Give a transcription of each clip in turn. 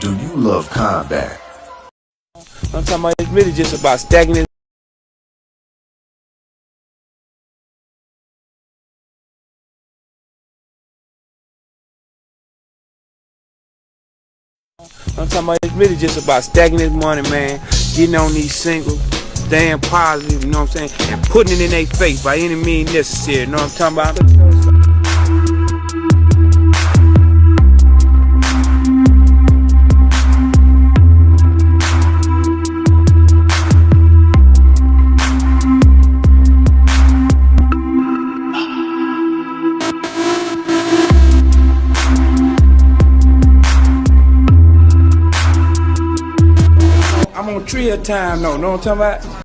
Do you love combat? I'm talking about it's really just about stagnant. I'm talking about it's really just about stacking this money, man. Getting on these singles, staying positive, you know what I'm saying? And putting it in their face by any means necessary, you know what I'm talking about? I'm on Trill time though, know what I'm talking about?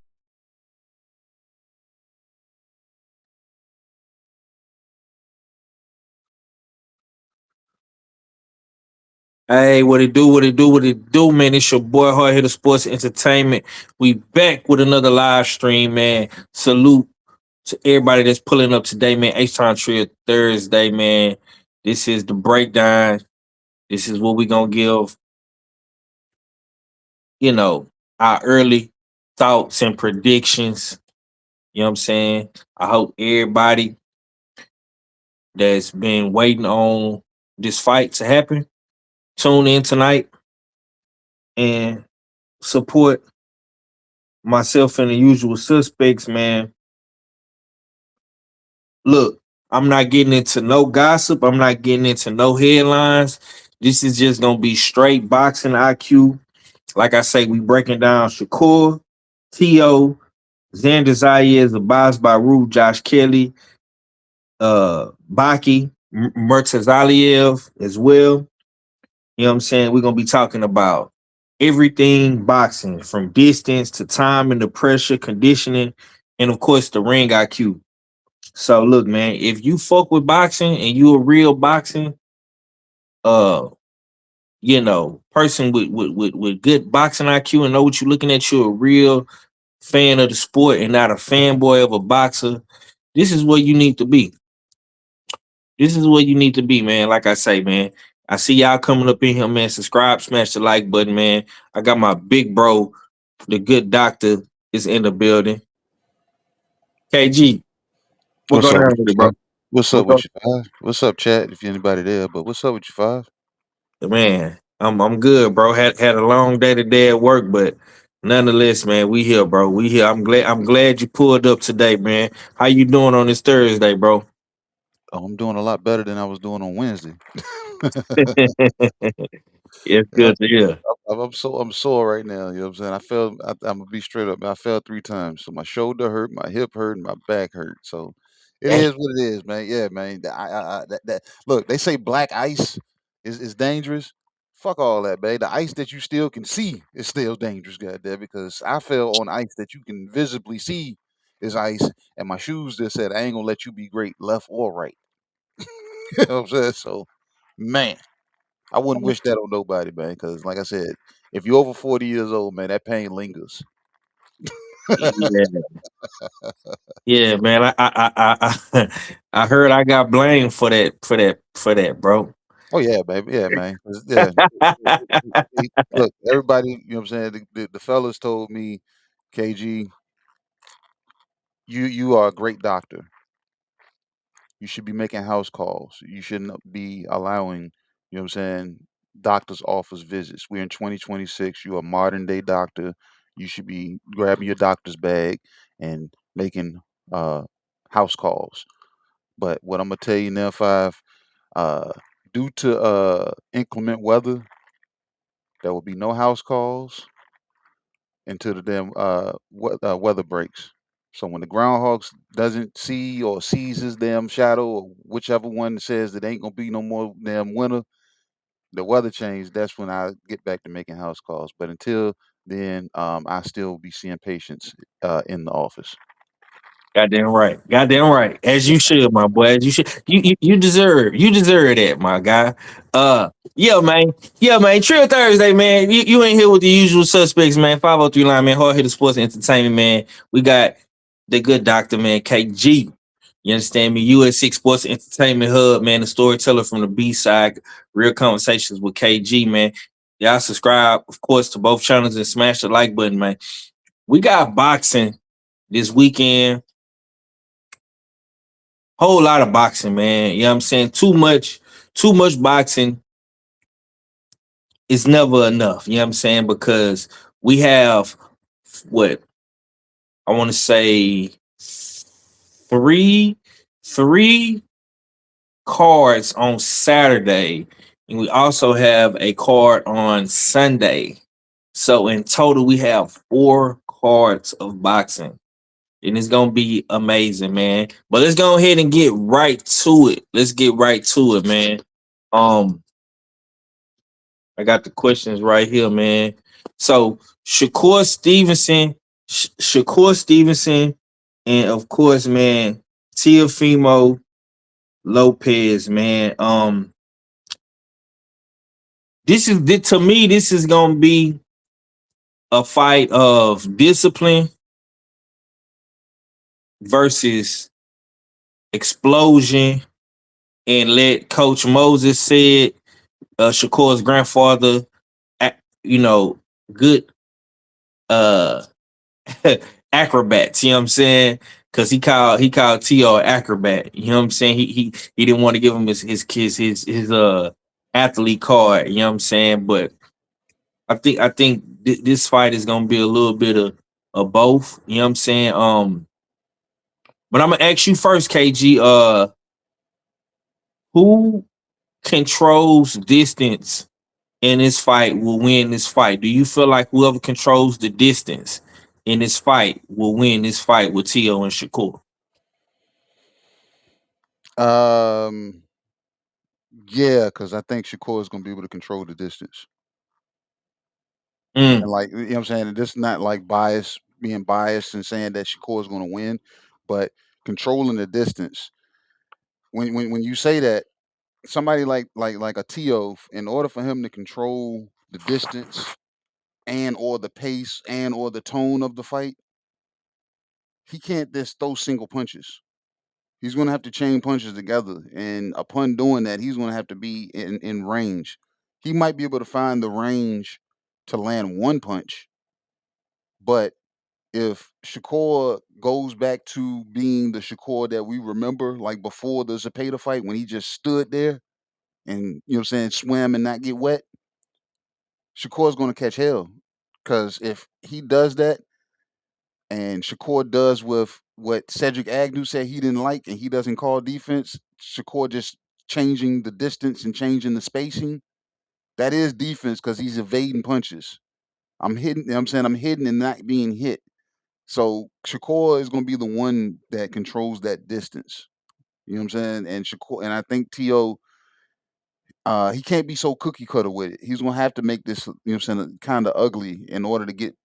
Hey, what it do, man? It's your boy Hard Hitter Sports Entertainment. We back with another live stream, man. Salute to everybody that's pulling up today, man. H-Time Trill Thursday, man. This is the breakdown. This is what we gonna give, our early thoughts and predictions. You know what I'm saying? I hope everybody that's been waiting on this fight to happen, tune in tonight and support myself and the usual suspects, man. Look, I'm not getting into no gossip. I'm not getting into no headlines. This is just gonna be straight boxing IQ. Like I say, we breaking down Shakur, T.O., Xander, Zayas, Abass, Baraou, Josh Kelly, Baki, Murtazaliev as well. You know what I'm saying? We're gonna be talking about everything boxing, from distance to time and the pressure, conditioning, and of course the ring IQ. So look, man, if you fuck with boxing and you a real boxing, uh, person with good boxing IQ and know what you're looking at, you're a real fan of the sport and not a fanboy of a boxer. This is what you need to be. This is what you need to be, man. Like I say, man, I see y'all coming up in here, man. Subscribe, smash the like button, man. I got my big bro, the good doctor, is in the building. KG, what's going on with you, bro? What's up with you, Five? What's up, chat? If anybody there, but what's up with you, Five? Man, I'm good, bro. Had a long day today at work, but nonetheless, man, we here, bro. We here. I'm glad you pulled up today, man. How you doing on this Thursday, bro? Oh, I'm doing a lot better than I was doing on Wednesday. It's Yeah, good to hear. I'm sore right now. You know what I'm saying? I'm gonna be straight up. Man, I fell 3 times. So my shoulder hurt, my hip hurt, and my back hurt. So it Dang. is what it is, man. Yeah, man. Look, they say black ice is dangerous. Fuck all that, man. The ice that you still can see is still dangerous, goddamn. Because I fell on ice that you can visibly see is ice, and my shoes just said, "I ain't gonna let you be great, left or right." You know what I'm saying? So, man. I wouldn't wish that on nobody, man. Because, like I said, if you're over 40 years old, man, that pain lingers. Yeah, yeah, man. I heard I got blamed for that, bro. Oh yeah, baby, yeah, man. 'Cause, yeah, look, everybody, you know what I'm saying. The fellas told me, KG, you are a great doctor. You should be making house calls. You shouldn't be allowing, you know what I'm saying, doctor's office visits. We're in 2026. You're a modern day doctor. You should be grabbing your doctor's bag and making uh, house calls. But what I'm gonna tell you now, uh, due to inclement weather, there will be no house calls until the damn weather breaks. So when the groundhogs doesn't see or sees his damn shadow, or whichever one says that ain't gonna be no more damn winter, the weather change. That's when I get back to making house calls. But until then, I still be seeing patients in the office. Goddamn right. Goddamn right. As you should, my boy. As you should. You deserve that, my guy. Yeah, man. Yeah, man. Trill Thursday, man. You ain't here with the usual suspects, man. 503 line, man. Hard hitter sports and entertainment, man. We got the good doctor, man, KG. You understand me? US6 Sports and Entertainment Hub, man. The storyteller from the B side. Real conversations with KG, man. Y'all subscribe, of course, to both channels and smash the like button, man. We got boxing this weekend. Whole lot of boxing, man. You know what I'm saying? Too much boxing is never enough. You know what I'm saying? Because we have what I want to say three cards on Saturday, and we also have a card on Sunday. So in total, we have 4 cards of boxing. And it's gonna be amazing, man. But let's go ahead and get right to it. Let's get right to it, man. Um, I got the questions right here, man. So Shakur Stevenson, and of course, man, Teofimo Lopez, man. To me, this is gonna be a fight of discipline versus explosion. And let Coach Moses said, Shakur's grandfather, you know, good uh acrobats, you know what I'm saying? Cause he called T.O. acrobat. You know what I'm saying? He didn't want to give him his athlete card, you know what I'm saying? But I think this fight is gonna be a little bit of both, you know what I'm saying? But I'm gonna ask you first, KG, who controls distance in this fight will win this fight? Do you feel like whoever controls the distance in this fight will win this fight with Tio and Shakur? Um, yeah, because I think Shakur is gonna be able to control the distance. Mm, And like you know what I'm saying, and this is not like being biased and saying that Shakur is going to win, but controlling the distance. When you say that, somebody like a Tio, in order for him to control the distance and or the pace and or the tone of the fight, he can't just throw single punches. He's going to have to chain punches together, and upon doing that, he's going to have to be in range. He might be able to find the range to land one punch, but if Shakur goes back to being the Shakur that we remember, like before the Zepeda fight, when he just stood there and you know what I'm saying, swam and not get wet, Shakur's gonna catch hell. Cause if he does that and Shakur does with what Cedric Agnew said he didn't like and he doesn't call defense, Shakur just changing the distance and changing the spacing, that is defense because he's evading punches. I'm hitting. I'm saying I'm hitting and not being hit. So Shakur is going to be the one that controls that distance. You know what I'm saying? And Shakur, and I think To, he can't be so cookie cutter with it. He's gonna have to make this, you know what I'm saying, kind of ugly in order to get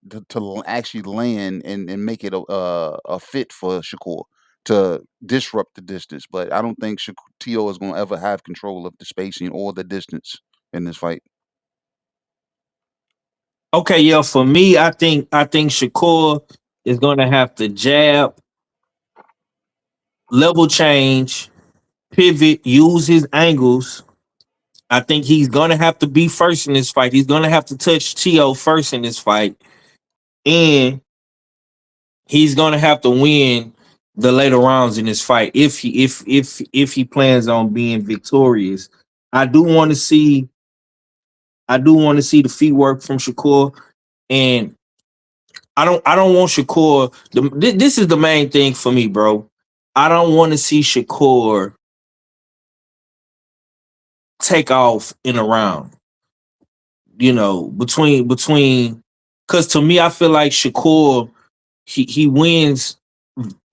actually land and make it a fit for Shakur to disrupt the distance. But I don't think To is gonna ever have control of the spacing or the distance in this fight. Okay, yeah, for me, I think Shakur is gonna have to jab, level change, pivot, use his angles. I think he's gonna have to be first in this fight. He's gonna have to touch Tio first in this fight, and he's gonna have to win the later rounds in this fight if he plans on being victorious. I do want to see I do want to see the feet work from Shakur, and I don't want Shakur. This is the main thing for me, bro. I don't want to see Shakur take off in a round. Between because to me, I feel like Shakur he wins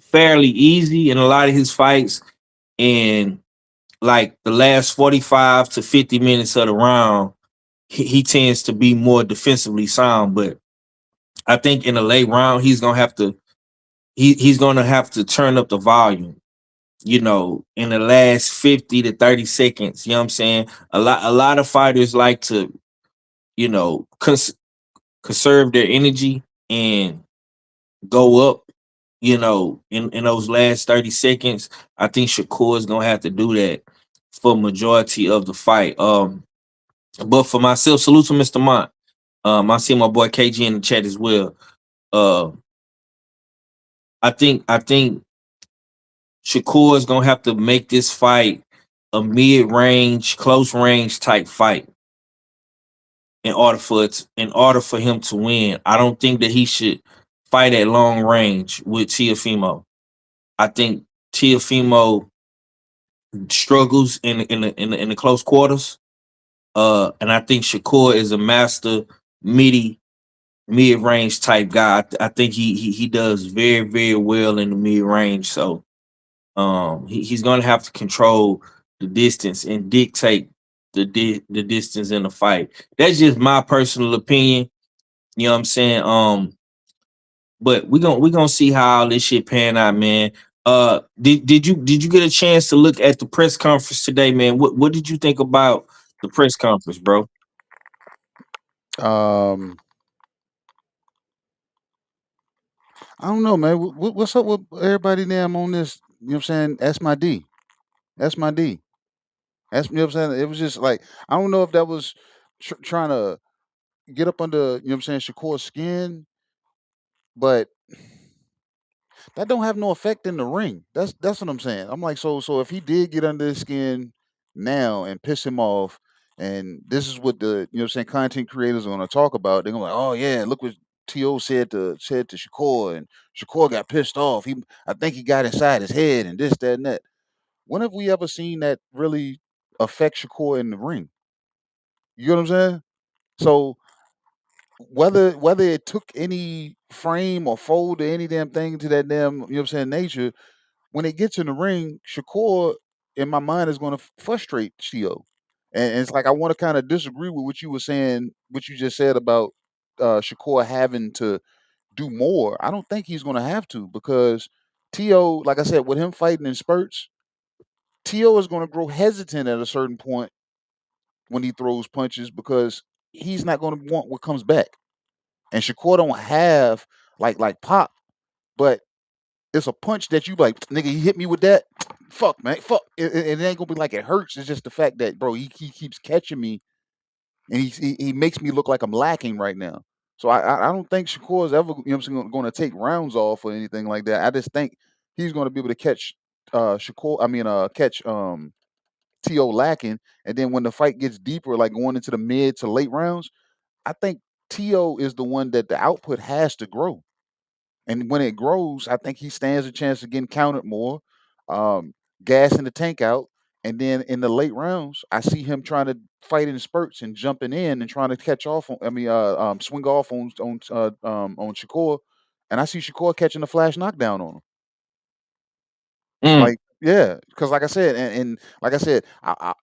fairly easy in a lot of his fights, and like the last 45 to 50 minutes of the round, he tends to be more defensively sound. But I think in the late round, he's gonna have to turn up the volume. In the last 50 to 30 seconds. You know what I'm saying? A lot of fighters like to, you know, conserve their energy and go up, in those last 30 seconds. I think Shakur is gonna have to do that for majority of the fight. But for myself, salute to Mr. Mont. I see my boy KG in the chat as well. Uh, I think Shakur is gonna have to make this fight a mid-range, close range type fight in order for him to win. I don't think that he should fight at long range with Teofimo. I think Teofimo struggles in the close quarters. And I think Shakur is a master mid range type guy. I think he does very very well in the mid range. So he's gonna have to control the distance and dictate the distance in the fight. That's just my personal opinion. You know what I'm saying? But we gonna see how all this shit pan out, man. Did you get a chance to look at the press conference today, man? What did you think about the press conference, bro? Um, I don't know, man. What's up with everybody damn on this? You know what I'm saying? That's my D. That's my D. That's, you know what I'm saying. It was just like, I don't know if that was trying to get up under, you know what I'm saying, Shakur's skin, but that don't have no effect in the ring. That's what I'm saying. I'm like, so if he did get under his skin now and piss him off, and this is what the, you know what I'm saying, content creators are gonna talk about, they're gonna be like, oh yeah, look what T.O. said to Shakur, and Shakur got pissed off. I think he got inside his head and this, that, and that. When have we ever seen that really affect Shakur in the ring? You know what I'm saying? So whether it took any frame or fold or any damn thing to that damn, you know what I'm saying, nature, when it gets in the ring, Shakur in my mind is going to frustrate Shio. And it's like I want to kind of disagree with what you were saying, what you just said about Shakur having to do more. I don't think he's going to have to because T.O., like I said, with him fighting in spurts, T.O. is going to grow hesitant at a certain point when he throws punches because he's not going to want what comes back. And Shakur don't have like pop, but it's a punch that you like, nigga, he hit me with that. Fuck, man. Fuck. It ain't gonna be like it hurts. It's just the fact that, bro, he keeps catching me and he makes me look like I'm lacking right now. So I don't think Shakur is ever, you know what I'm saying, going to take rounds off or anything like that. I just think he's going to be able to catch catch T.O. lacking. And then when the fight gets deeper, like going into the mid to late rounds, I think T.O. is the one that the output has to grow. And when it grows, I think he stands a chance of getting counted more, um, gas in the tank out, And then in the late rounds, I see him trying to fight in spurts and jumping in and trying to catch off on. Swing off on Shakur, and I see Shakur catching a flash knockdown on him. Mm. Like, yeah, because like I said, and like I said,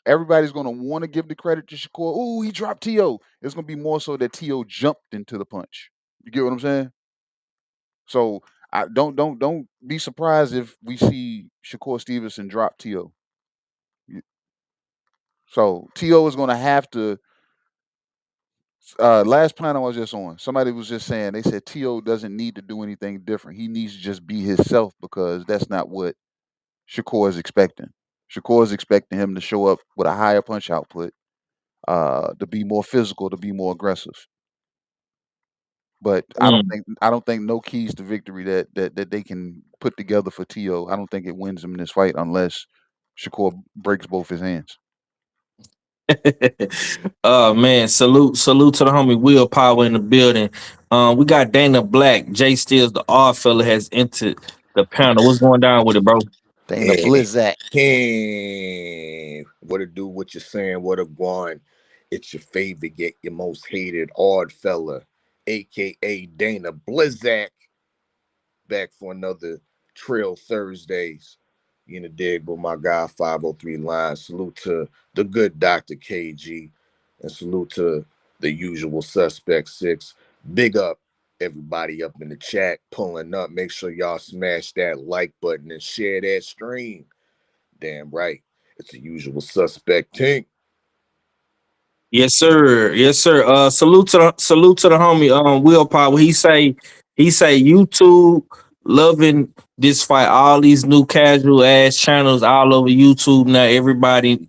everybody's gonna want to give the credit to Shakur. Ooh, he dropped To. It's gonna be more so that To jumped into the punch. You get what I'm saying? So I don't be surprised if we see Shakur Stevenson drop To. So To is gonna have to. Last plan I was just on, somebody was just saying they said To doesn't need to do anything different. He needs to just be himself because that's not what Shakur is expecting. Shakur is expecting him to show up with a higher punch output, to be more physical, to be more aggressive. But Mm. I don't think no keys to victory that they can put together for To. I don't think it wins him in this fight unless Shakur breaks both his hands. Oh man, salute to the homie Willpower in the building. We got Dana Black, Jay Stills, the odd fella has entered the panel. What's going down with it, bro? Dana Hey, Blizzak. hey, what to do, what you're saying, what a going. It's your favorite, yet your most hated odd fella, aka Dana Blizzak, back for another Trill Thursdays. You know, dig with my guy 503 Line. Salute to the good Dr. KG, and salute to the usual suspect six. Big up everybody up in the chat, pulling up. Make sure y'all smash that like button and share that stream. Damn right. It's the usual suspect Tink. Yes, sir. Yes, sir. Salute to the homie Willpower. He say YouTube loving this fight. All these new casual ass channels all over YouTube now. Everybody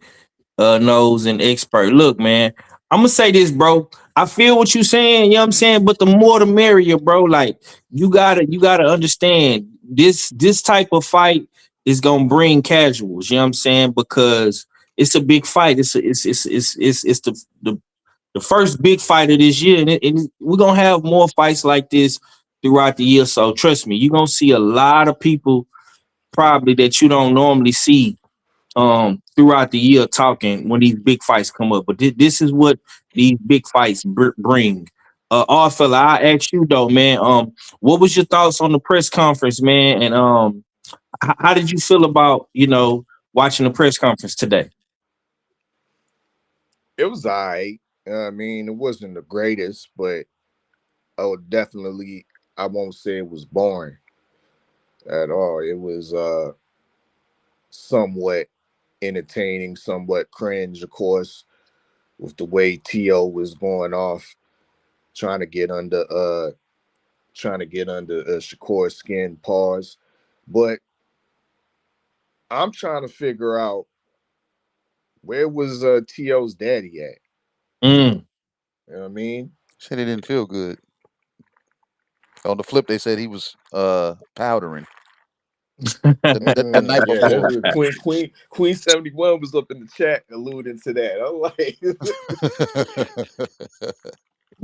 knows and expert. Look, man, I'm gonna say this, bro. I feel what you saying, you know what I'm saying? But the more the merrier, bro. Like you gotta understand this type of fight is gonna bring casuals, you know what I'm saying? Because it's a big fight. It's the first big fight of this year, and we're gonna have more fights like this throughout the year. So trust me, you're gonna see a lot of people probably that you don't normally see throughout the year talking when these big fights come up. But this is what these big fights bring. All fella, I asked you though, man. What was your thoughts on the press conference, man? And how did you feel about watching the press conference today? It was all right. I mean, it wasn't the greatest, but I won't say it was boring at all. It was somewhat entertaining, somewhat cringe, of course, with the way To was going off, trying to get under Shakur's skin, pause. But I'm trying to figure out, where was To's daddy at? Mm. You know what I mean? Said he didn't feel good. On the flip, they said he was powdering the night Yeah, before. Queen 71 was up in the chat alluding to that. I'm like,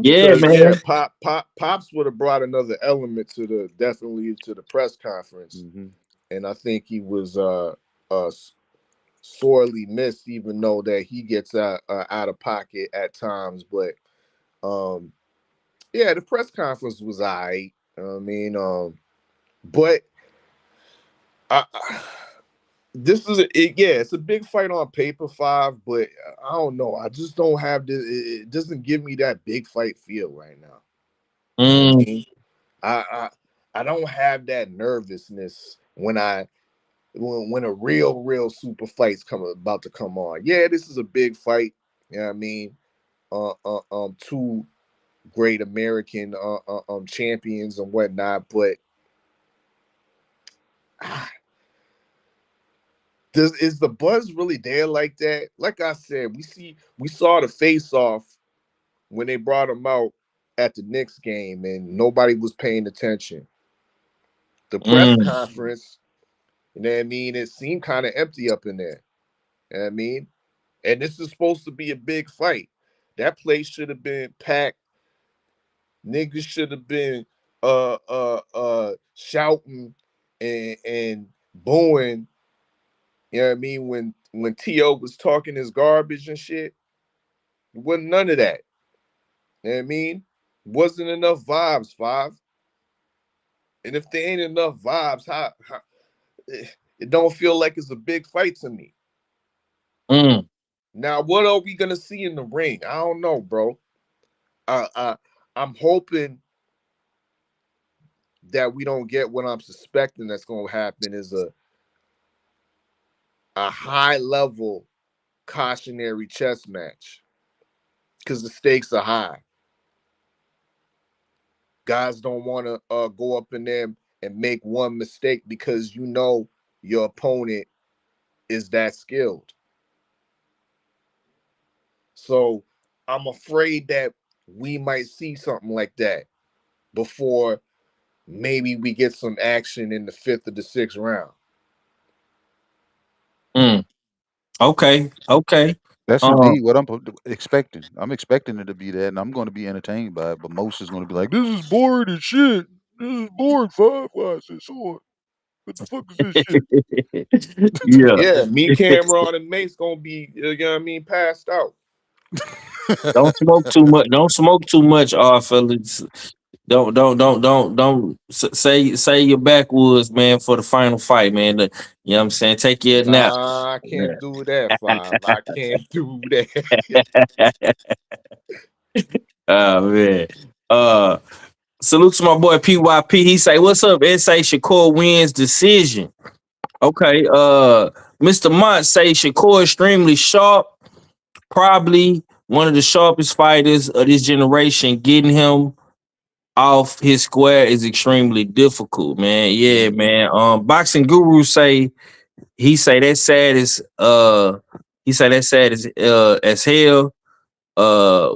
Yeah, because yeah, man. Pops would have brought another element definitely to the press conference, hmm and I think he was uh sorely missed, even though that he gets out of pocket at times. But um, yeah, the press conference was alright. I mean, but I it's a big fight on paper, five, but I don't know. I just don't have this. It doesn't give me that big fight feel right now. You know what I Mm. mean? I I don't have that nervousness when a real super fight's about to come on. Yeah, this is a big fight. You know what I mean? Two great American champions and whatnot, but ah, is the buzz really there like that? Like I said, we saw the face off when they brought him out at the Knicks game, and nobody was paying attention. The press Mm. conference, you know what I mean? It seemed kind of empty up in there. You know what I mean? And this is supposed to be a big fight. That place should have been packed. Niggas should have been shouting and booing, you know what I mean, when when T.O. was talking his garbage and shit, it wasn't none of that. You know what I mean? Wasn't enough vibes, Five. And if there ain't enough vibes, how it don't feel like it's a big fight to me. Mm. Now, what are we gonna see in the ring? I don't know, bro. I'm hoping that we don't get what I'm suspecting that's gonna happen is a high level cautionary chess match. Because the stakes are high. Guys don't want to go up in there and make one mistake because you know your opponent is that skilled. So I'm afraid that we might see something like that before maybe we get some action in the 5th or the 6th round. Mm. Okay. That's Um, indeed what I'm expecting. I'm expecting it to be that, and I'm going to be entertained by it. But most is going to be like, "This is boring as shit. This is boring. Five. Why is it so? What the fuck is this shit?" yeah. Yeah, me, Cameron, and Mace gonna be, you know what I mean, passed out. Don't smoke too much. Don't smoke too much, fellas. Say your backwoods, man, for the final fight, man. You know what I'm saying? Take your nap. Nah, I can't Yeah. do that, Five. I can't do that. Oh man. Uh Salute to my boy PYP. He say, "What's up? SA Shakur wins decision." Okay. Mr. Mont say Shakur extremely sharp, probably one of the sharpest fighters of this generation. Getting him off his square is extremely difficult, man. Yeah, Mhm. man. Boxing guru say he say that sad as hell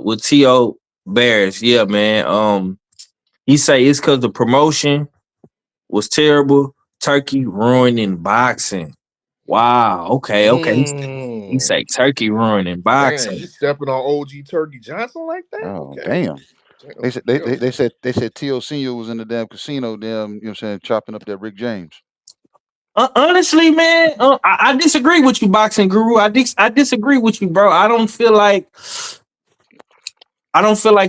with T.O. Bears. Yeah, man. He say it's cause the promotion was terrible. Turkey ruining boxing. Wow. Okay. He say Turkey ruining Damn, boxing. you stepping on OG Turkey Johnson like that? Oh Okay. damn! They said they, Yo, they, they said they said T.O. Senior was in the damn casino, damn. You know what I'm saying, chopping up that Rick James. Honestly, man, I disagree with you, boxing guru. I disagree with you, bro. I don't feel like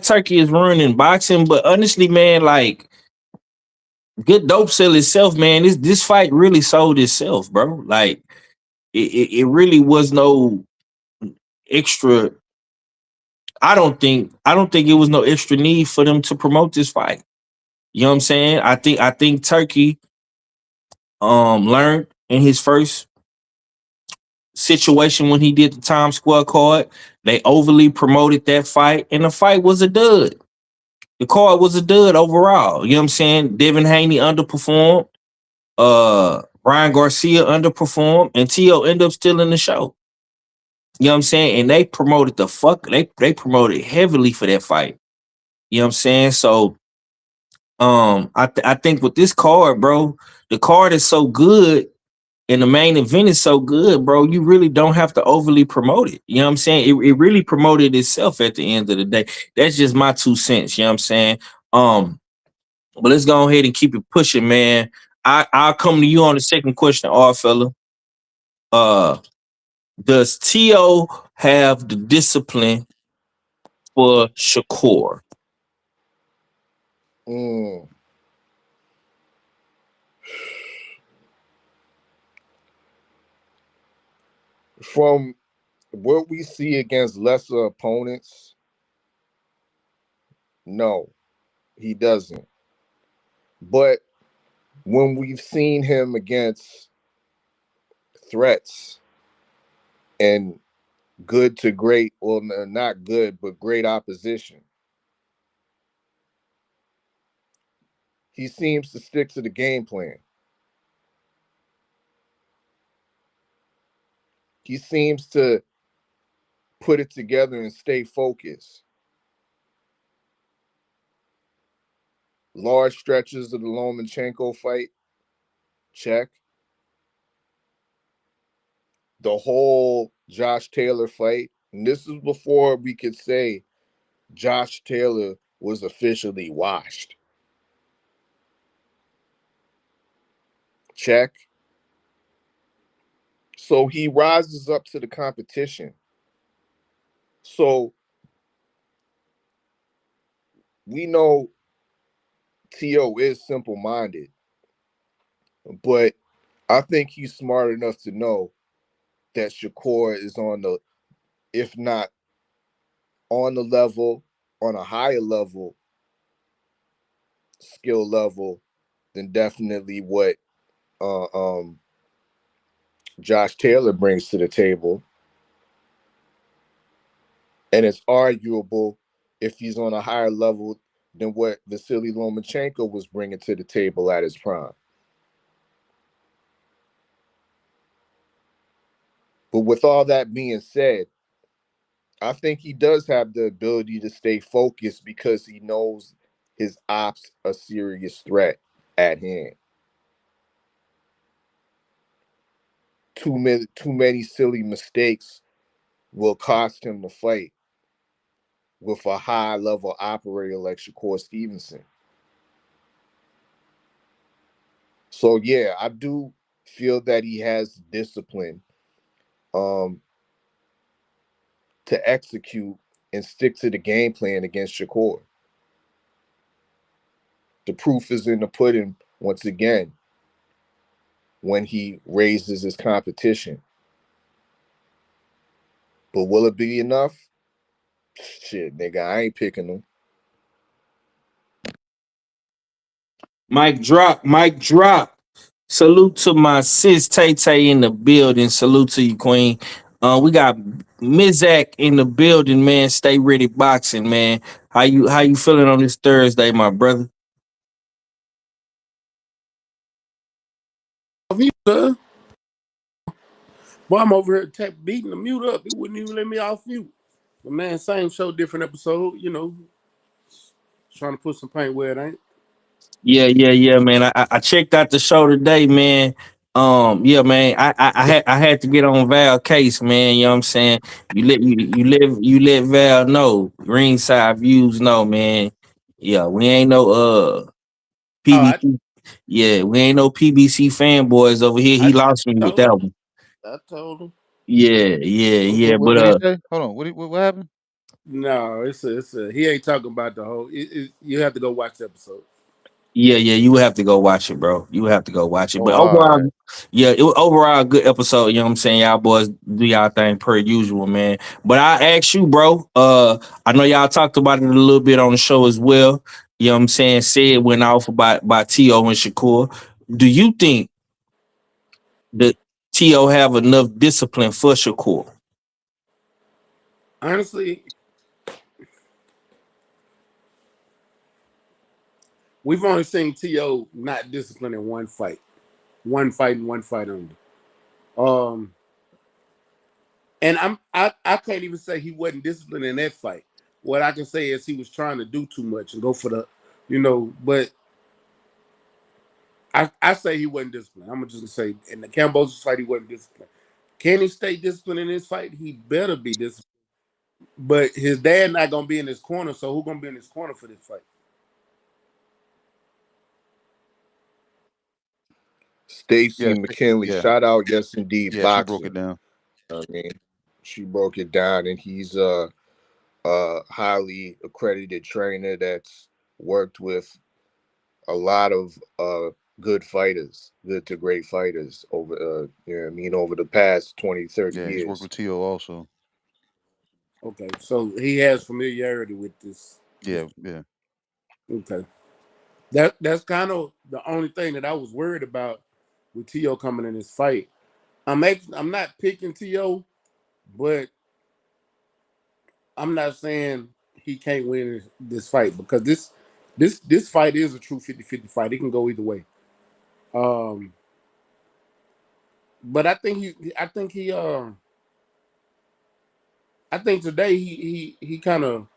Turkey is ruining boxing, but honestly, man, like good dope sell itself, man. This fight really sold itself, bro. Like it really was no extra. I don't think it was no extra need for them to promote this fight. You know what I'm saying? I think Turkey learned in his first situation when he did the Times Square card. They overly promoted that fight, and the fight was a dud. The card was a dud overall. You know what I'm saying? Devin Haney underperformed. Ryan Garcia underperformed, and T.O. ended up stealing the show. You know what I'm saying? And they promoted heavily for that fight. You know what I'm saying? So I think with this card, bro, the card is so good and the main event is so good, bro. You really don't have to overly promote it. You know what I'm saying? It really promoted itself at the end of the day. That's just my 2 cents. You know what I'm saying? But let's go ahead and keep it pushing, man. I'll come to you on the second question, R fella. Uh, does T.O. have the discipline for Shakur? mm, from what we see against lesser opponents, no, he doesn't. But when we've seen him against threats and good to great, well, not good, but great opposition, he seems to stick to the game plan. He seems to put it together and stay focused. Large stretches of the Lomachenko fight, check. The whole Josh Taylor fight, and this is before we could say Josh Taylor was officially washed. Check. So he rises up to the competition. So we know T.O. is simple-minded, but I think he's smart enough to know that Shakur is on the, if not on the level, on a higher level, skill level, than definitely what Josh Taylor brings to the table. And it's arguable if he's on a higher level than what Vasily Lomachenko was bringing to the table at his prime. But with all that being said, I think he does have the ability to stay focused because he knows his ops a serious threat at hand. Too many silly mistakes will cost him the fight with a high level operator like Shakur Stevenson. So yeah, I do feel that he has discipline to execute and stick to the game plan against Shakur. The proof is in the pudding once again when he raises his competition. But will it be enough? Shit, nigga, I ain't picking him. Mic drop, mic drop. Salute to my sis Tay Tay in the building. Salute to you, Queen. We got Mizak in the building, man. Stay ready boxing, man. How you feeling on this Thursday, my brother? Mute, sir. Boy, I'm over here beating the mute up. It wouldn't even let me off mute. But man, same show, different episode. You know, trying to put some paint where it ain't. Yeah, man. I checked out the show today, man. Yeah, man. I had to get on Val case, man. You know what I'm saying? You let Val know. Ringside views know, man. Yeah, we ain't no Oh, I, PBC. Yeah, we ain't no PBC fanboys over here. He I lost me with told him. that one. I told him. Yeah. But What he say? Hold on. What happened? No, it's a. He ain't talking about the whole. You have to go watch the episode. yeah, you would have to go watch it, bro. You would have to go watch it. Oh, But all overall, right. yeah, it was overall a good episode. You know what I'm saying? Y'all boys do y'all thing per usual, man. But I ask you, bro. I know y'all talked about it a little bit on the show as well. You know what I'm saying? Said went off about T.O. and Shakur. Do you think that T.O. have enough discipline for Shakur? Honestly, we've only seen T.O. not disciplined in one fight and one fight only. Um, and I can't even say he wasn't disciplined in that fight. What I can say is he was trying to do too much and go for the, but I say he wasn't disciplined. I'm just gonna say in the Cambosos fight he wasn't disciplined. Can he stay disciplined in this fight? He better be disciplined. But his dad not gonna be in his corner, so who gonna be in his corner for this fight? Stacy Yes. McKinley, Yeah. shout out, yes indeed, Yeah. She broke it boxing. down. I mean, she broke it down, and he's highly accredited trainer that's worked with a lot of good fighters, good to great fighters over over the past 20, 30 Yeah. He's worked years. with T.O. also. Okay, so he has familiarity with this. Yeah. Yeah. Okay, that's kind of the only thing that I was worried about with T.O. coming in this fight. I'm not picking T.O., but I'm not saying he can't win this fight because this fight is a true 50-50 fight. It can go either way. Um, but I think today he kind of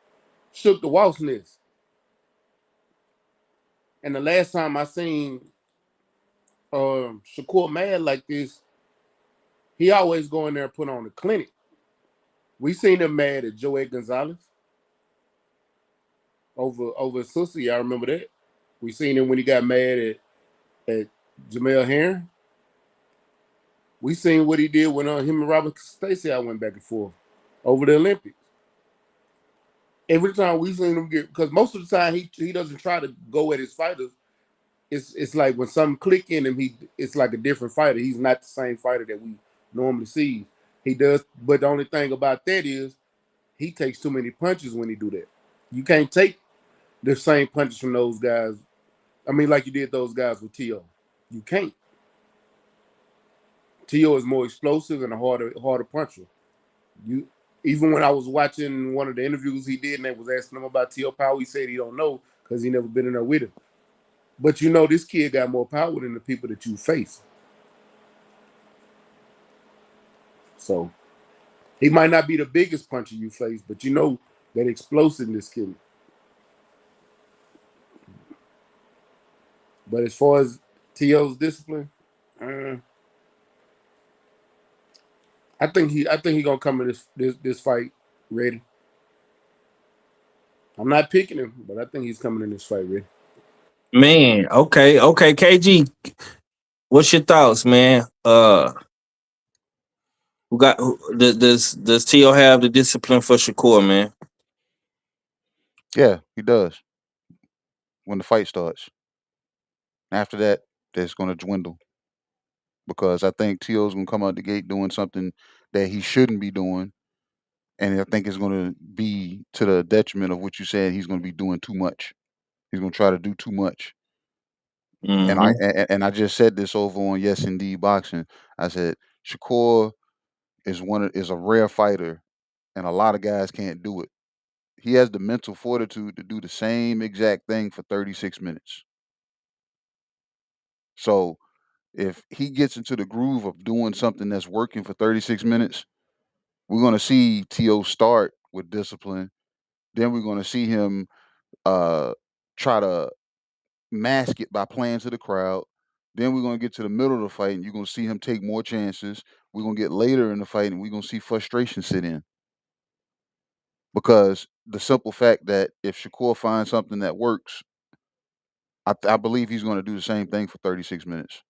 shook the waltz nest. And the last time I seen Shakur mad like this, he always go in there and put on a clinic. We seen him mad at Joey Gonzalez over his sister. Y'all remember that? We seen him when he got mad at Jamel Herring. We seen what he did when him and Robert Stacey went back and forth over the Olympics. Every time we seen him get, because most of the time he doesn't try to go at his fighters. It's like when something click in him, it's like a different fighter. He's not the same fighter that we normally see. He does, but the only thing about that is he takes too many punches when he do that. You can't take the same punches from those guys. I mean, like you did those guys with T.O. You can't. T.O. is more explosive and a harder puncher. You even when I was watching one of the interviews he did and they was asking him about T.O. power, he said he don't know because he never been in there with him. But you know, this kid got more power than the people that you face. So he might not be the biggest puncher you face, but you know that explosiveness kid. But as far as T.O.'s discipline, I think he gonna come in this fight ready. I'm not picking him, but I think he's coming in this fight ready. Man, okay, KG. What's your thoughts, man? Does T.O. have the discipline for Shakur, man? Yeah, he does. When the fight starts, after that, it's going to dwindle because I think T.O.'s going to come out the gate doing something that he shouldn't be doing, and I think it's going to be to the detriment of what you said. He's going to be doing too much. He's going to try to do too much. And Mm-hmm. I just said this over on Yes Indeed Boxing. I said Shakur is a rare fighter, and a lot of guys can't do it. He has the mental fortitude to do the same exact thing for 36 minutes. So if he gets into the groove of doing something that's working for 36 minutes, we're going to see T.O. start with discipline. Then we're going to see him try to mask it by playing to the crowd. Then we're going to get to the middle of the fight, and you're going to see him take more chances. We're going to get later in the fight, and we're going to see frustration sit in. Because the simple fact that if Shakur finds something that works, I believe he's going to do the same thing for 36 minutes.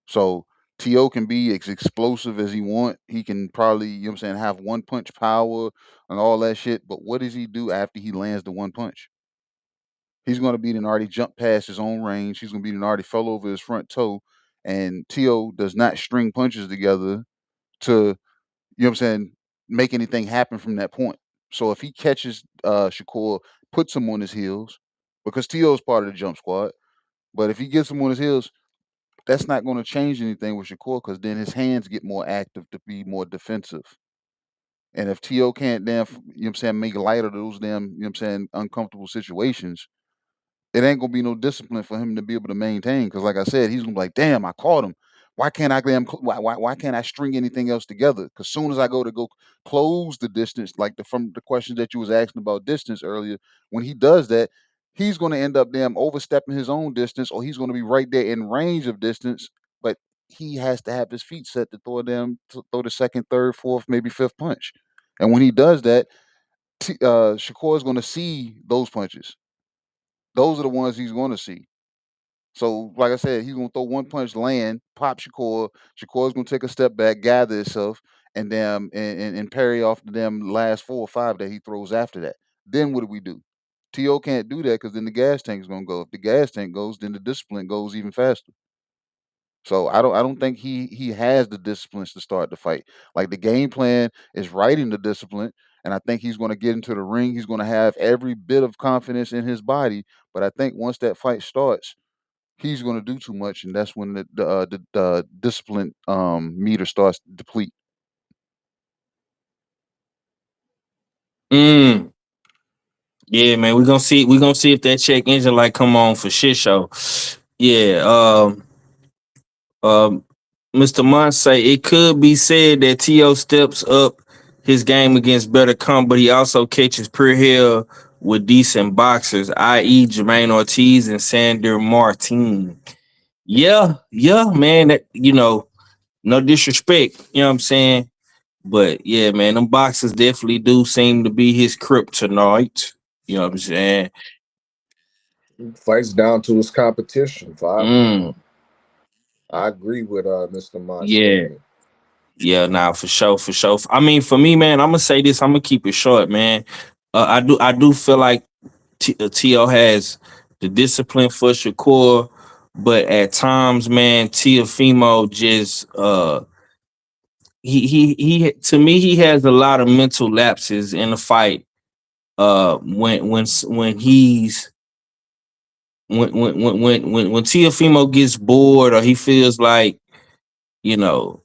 So T.O. can be as explosive as he want. He can probably, you know what I'm saying, have one punch power and all that shit. But what does he do after he lands the one punch? He's going to be an already jumped past his own range. He's going to be an already fell over his front toe. And T.O. does not string punches together to, you know what I'm saying, make anything happen from that point. So if he catches Shakur, puts him on his heels, because T.O. is part of the jump squad. But if he gets him on his heels, that's not going to change anything with Shakur because then his hands get more active to be more defensive. And if T.O. can't damn, you know what I'm saying, make light of those damn, you know what I'm saying, uncomfortable situations, it ain't gonna be no discipline for him to be able to maintain. Because like I said, he's gonna be like, damn, I caught him. Why can't I why can't I string anything else together? Because soon as I go close the distance, like from the questions that you was asking about distance earlier, when he does that, he's gonna end up damn overstepping his own distance, or he's gonna be right there in range of distance, but he has to have his feet set to throw the second, third, fourth, maybe fifth punch. And when he does that, Shakur is gonna see those punches. Those are the ones he's going to see. So, like I said, he's going to throw one punch, land, pop Shakur. Shakur's going to take a step back, gather himself, and and parry off the damn last 4 or 5 that he throws after that. Then what do we do? T.O. can't do that because then the gas tank is going to go. If the gas tank goes, then the discipline goes even faster. So I don't think he has the disciplines to start the fight. Like the game plan is writing the discipline, and I think he's going to get into the ring. He's going to have every bit of confidence in his body. But I think once that fight starts, he's going to do too much, and that's when the discipline meter starts to deplete. Yeah, man, we're gonna see. We're gonna see if that check engine light come on for shit show. Yeah. Um. Mr. Munn say it could be said that T.O. steps up his game against better come, but he also catches pure hell with decent boxers, i.e. Jamaine Ortiz and Xander Martin. Yeah, man. That no disrespect, you know what I'm saying? But yeah, man, them boxers definitely do seem to be his kryptonite. You know what I'm saying? Fights down to his competition, Five. Mm. I agree with Mr. Mott's Yeah, statement. yeah, nah, for sure, for sure. I mean, for me, man, I'm gonna say this. I'm gonna keep it short, man. I do feel like T.O. has the discipline for Shakur, but at times, man, Teofimo just he to me he has a lot of mental lapses in the fight. When he's when Teofimo gets bored or he feels like you know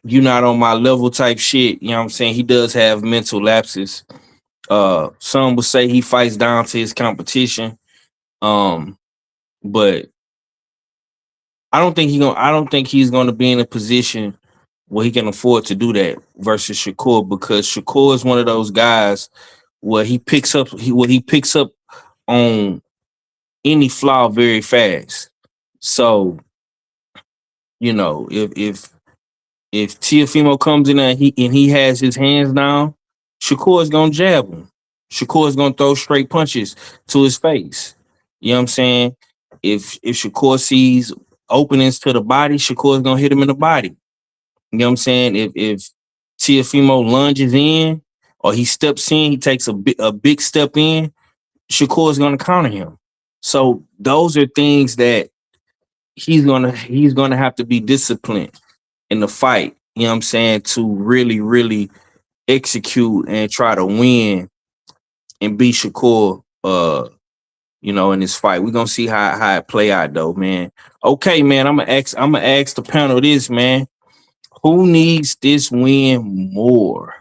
you're not on my level type shit. You know what I'm saying? He does have mental lapses. Some would say he fights down to his competition. Um, but I don't think he's gonna be in a position where he can afford to do that versus Shakur because Shakur is one of those guys where he picks up on any flaw very fast. So, if Teofimo comes in and he has his hands down, Shakur's gonna jab him. Shakur's gonna throw straight punches to his face. You know what I'm saying? If Shakur sees openings to the body, Shakur's gonna hit him in the body. You know what I'm saying? If Teofimo lunges in or he steps in, he takes a big step in, Shakur's gonna counter him. So those are things that he's gonna have to be disciplined in the fight, you know what I'm saying, to really, really execute and try to win and beat Shakur in this fight. We're gonna see how it play out though, man. Okay, man. I'm gonna ask the panel this, man. Who needs this win more?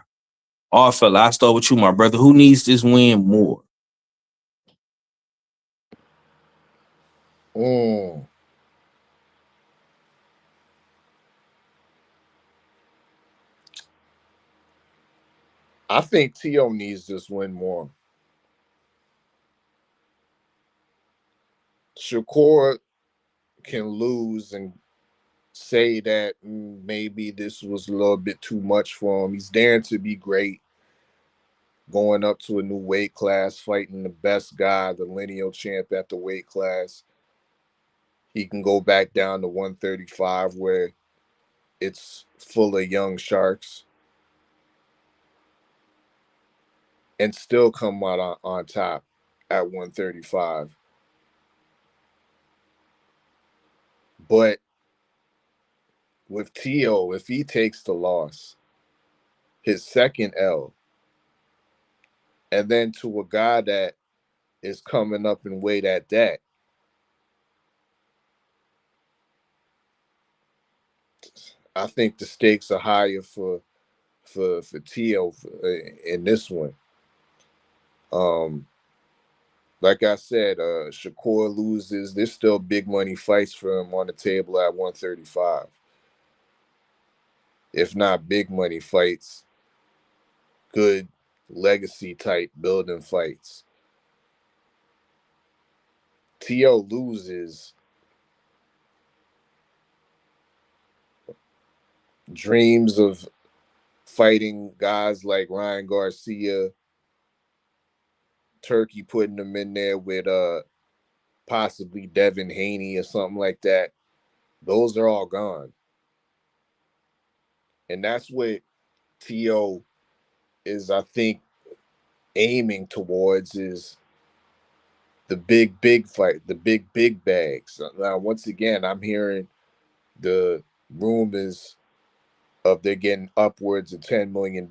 Oh fella, I start with you, my brother. Who needs this win more? Mm. I think T.O. needs this win more. Shakur can lose and say that maybe this was a little bit too much for him. He's daring to be great, going up to a new weight class, fighting the best guy, the lineal champ at the weight class. He can go back down to 135 where it's full of young sharks and still come out on top at 135. But with T.O., if he takes the loss, his second L, and then to a guy that is coming up in weight at that, I think the stakes are higher for T.O. In this one. Like I said, Shakur loses. There's still big money fights for him on the table at 135. If not big money fights, good legacy type building fights. T.O. loses, dreams of fighting guys like Ryan Garcia, Turkey putting him in there with possibly Devin Haney or something like that. Those are all gone. And that's what T.O. is, I think, aiming towards is the big fight, the big bags. Now, once again, I'm hearing the rumors of they're getting upwards of $10 million.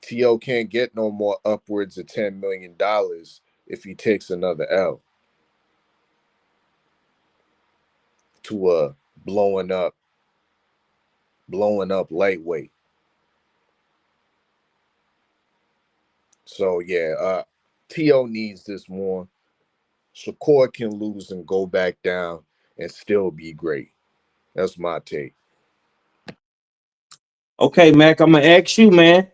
T.O. can't get no more upwards of $10 million if he takes another L to a blowing up lightweight. So yeah, T.O. needs this more. Shakur can lose and go back down and still be great. That's my take. Okay, Mac, I'm gonna ask you, man.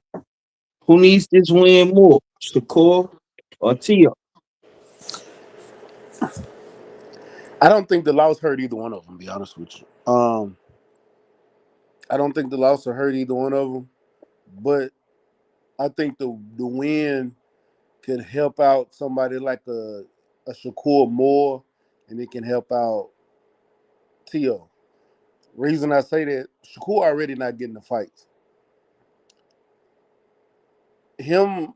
Who needs this win more? Shakur or Tio? I don't think the loss hurt either one of them. To be honest with you, I don't think the loss will hurt either one of them. But I think the win could help out somebody like a a Shakur more, and it can help out Tio. Reason I say that, Shakur already not getting the fights. Him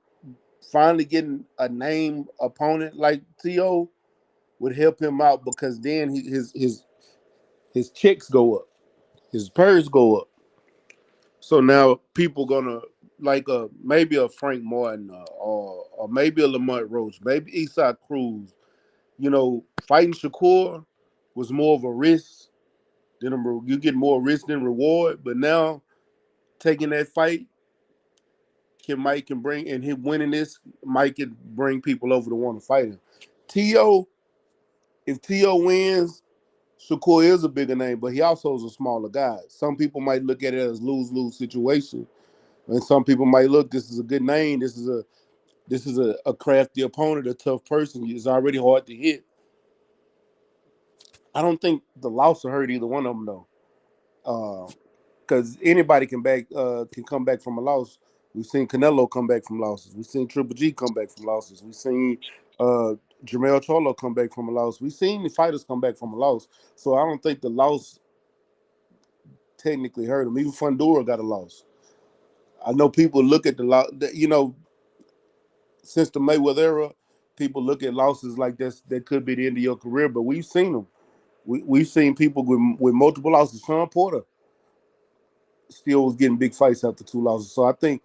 finally getting a name opponent like Tio would help him out because then his checks go up, his purse go up. So now people gonna like maybe a Frank Martin or maybe a Lamont Roach, maybe Eastside Cruz. Fighting Shakur was more of a risk than you get more risk than reward. But now taking that fight Mike can bring and him winning this, Mike can bring people over to want to fight him. Tio, if Tio wins, Shakur is a bigger name, but he also is a smaller guy. Some people might look at it as lose-lose situation. And some people might look, this is a good name. This is a crafty opponent, a tough person. It's already hard to hit. I don't think the loss will hurt either one of them though, because anybody can come back from a loss. We've seen Canelo come back from losses. We've seen Triple G come back from losses. We've seen Jermell Charlo come back from a loss. We've seen the fighters come back from a loss. So I don't think the loss technically hurt him. Even Fundora got a loss. I know people look at the loss. Since the Mayweather era, people look at losses like this. That could be the end of your career. But we've seen them. We've seen people with multiple losses. Sean Porter still was getting big fights after 2 losses. So I think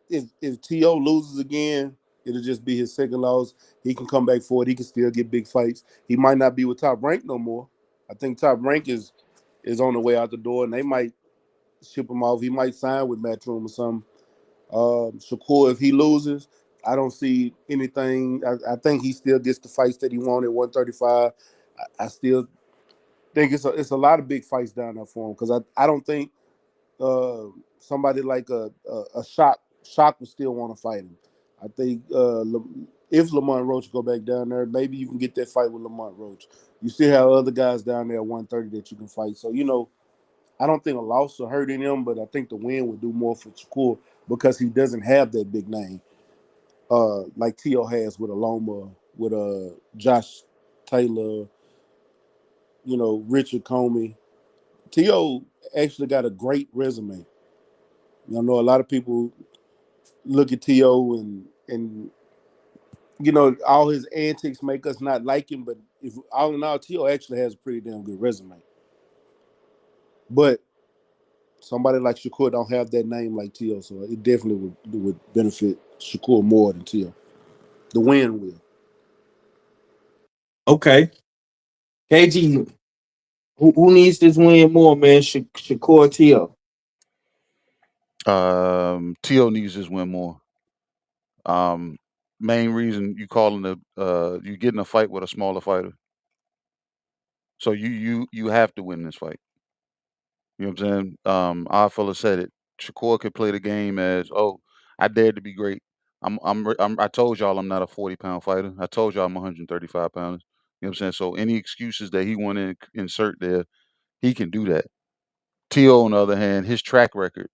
if T.O. loses again, it'll just be his second loss. He can come back for it. He can still get big fights. He might not be with Top Rank no more. I think Top Rank is on the way out the door, and they might ship him off. He might sign with Matchroom or something. Shakur, if he loses, I don't see anything. I think he still gets the fights that he wanted, 135. I still think it's a lot of big fights down there for him because I don't think somebody like a Shock would still want to fight him. I think if Lamont Roach go back down there, maybe you can get that fight with Lamont Roach. You still have other guys down there at 130 that you can fight. So I don't think a loss will hurt him, but I think the win would do more for Shakur because he doesn't have that big name like T.O. has with Aloma, with Josh Taylor, Richard Comey. T.O. actually got a great resume. I know a lot of people look at T.O. and all his antics make us not like him, but if all in all, T.O. actually has a pretty damn good resume. But somebody like Shakur don't have that name like T.O., so it definitely would benefit Shakur more than T.O. The win will. Okay. KG, who needs this win more, man? Shakur or Tio? T.O. needs this win more. Main reason you calling you getting a fight with a smaller fighter. So you have to win this fight. You know what I'm saying? Our fella said it. Shakur could play the game as, oh, I dared to be great. I told y'all I'm not a 40-pound fighter. I told y'all I'm 135 pounds. You know what I'm saying? So any excuses that he want to insert there, he can do that. T.O. on the other hand, his track record.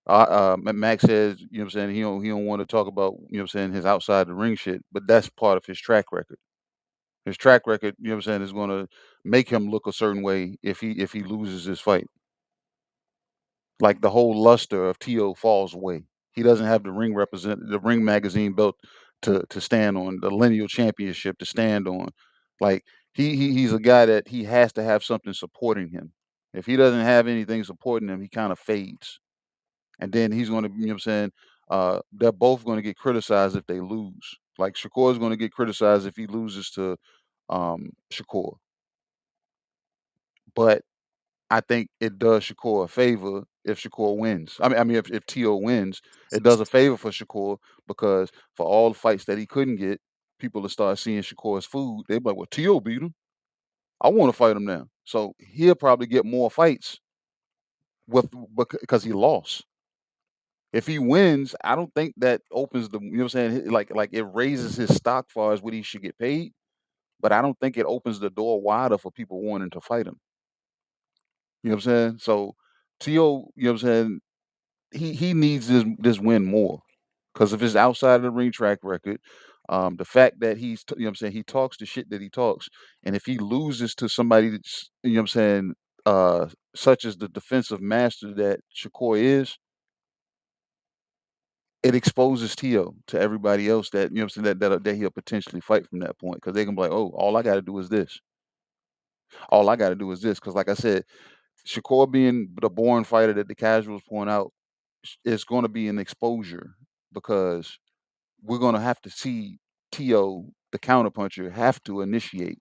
Max says, you know what I'm saying, he don't want to talk about, you know what I'm saying, his outside the ring shit, but that's part of his track record. His track record, you know what I'm saying, is going to make him look a certain way if he loses this fight. Like the whole luster of T.O. falls away. He doesn't have the ring magazine belt to stand on, the lineal championship to stand on. Like he's a guy that he has to have something supporting him. If he doesn't have anything supporting him, he kind of fades. And then he's going to, you know what I'm saying, they're both going to get criticized if they lose. Like Shakur is going to get criticized if he loses to Shakur. But I think it does Shakur a favor if Shakur wins. I mean, if T.O. wins, it does a favor for Shakur because for all the fights that he couldn't get, people will start seeing Shakur as food. They're like, well, T.O. beat him. I want to fight him now. So he'll probably get more fights because he lost. If he wins, I don't think that opens the, you know what I'm saying, like it raises his stock far as what he should get paid, but I don't think it opens the door wider for people wanting to fight him. You know what I'm saying? So T.O., you know what I'm saying, he needs this win more because of his outside of the ring track record. The fact that you know what I'm saying, he talks the shit that he talks, and if he loses to somebody that's, you know what I'm saying, such as the defensive master that Shakur is, it exposes Tio to everybody else that, you know what I'm saying, that he'll potentially fight from that point, because they can be like, oh, all I got to do is this. All I got to do is this, because like I said, Shakur being the born fighter that the casuals point out is going to be an exposure, because we're going to have to see Tio, the counterpuncher, have to initiate.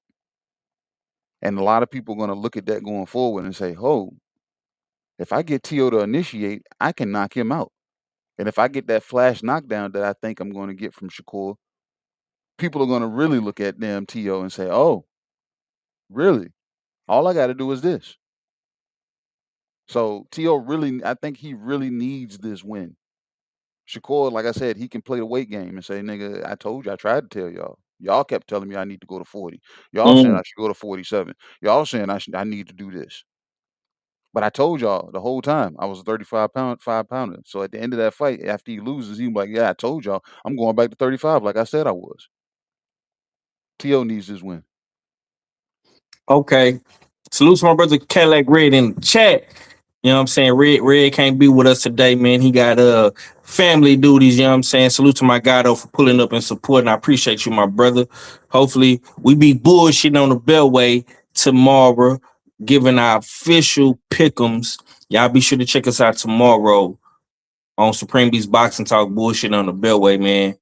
And a lot of people are going to look at that going forward and say, oh, if I get Tio to initiate, I can knock him out. And if I get that flash knockdown that I think I'm going to get from Shakur, people are going to really look at damn Tio and say, oh, really? All I got to do is this. So Tio really, I think he really needs this win. Shakur, like I said, he can play the weight game and say, nigga, I told you, I tried to tell y'all. Y'all kept telling me I need to go to 40. Y'all saying I should go to 47. Y'all saying I need to do this. But I told y'all the whole time I was a 5 pounder. So at the end of that fight, after he loses, he's like, yeah, I told y'all I'm going back to 35 like I said I was. T.O. needs this win. Okay. Salute to my brother Cadillac Red in the chat. You know what I'm saying? Red can't be with us today, man. He got family duties, you know what I'm saying? Salute to my guy though for pulling up and supporting. I appreciate you, my brother. Hopefully we be bullshitting on the Beltway tomorrow, giving our official pick'ems. Y'all be sure to check us out tomorrow on Supreme Beast Boxing Talk, bullshit on the Beltway, man.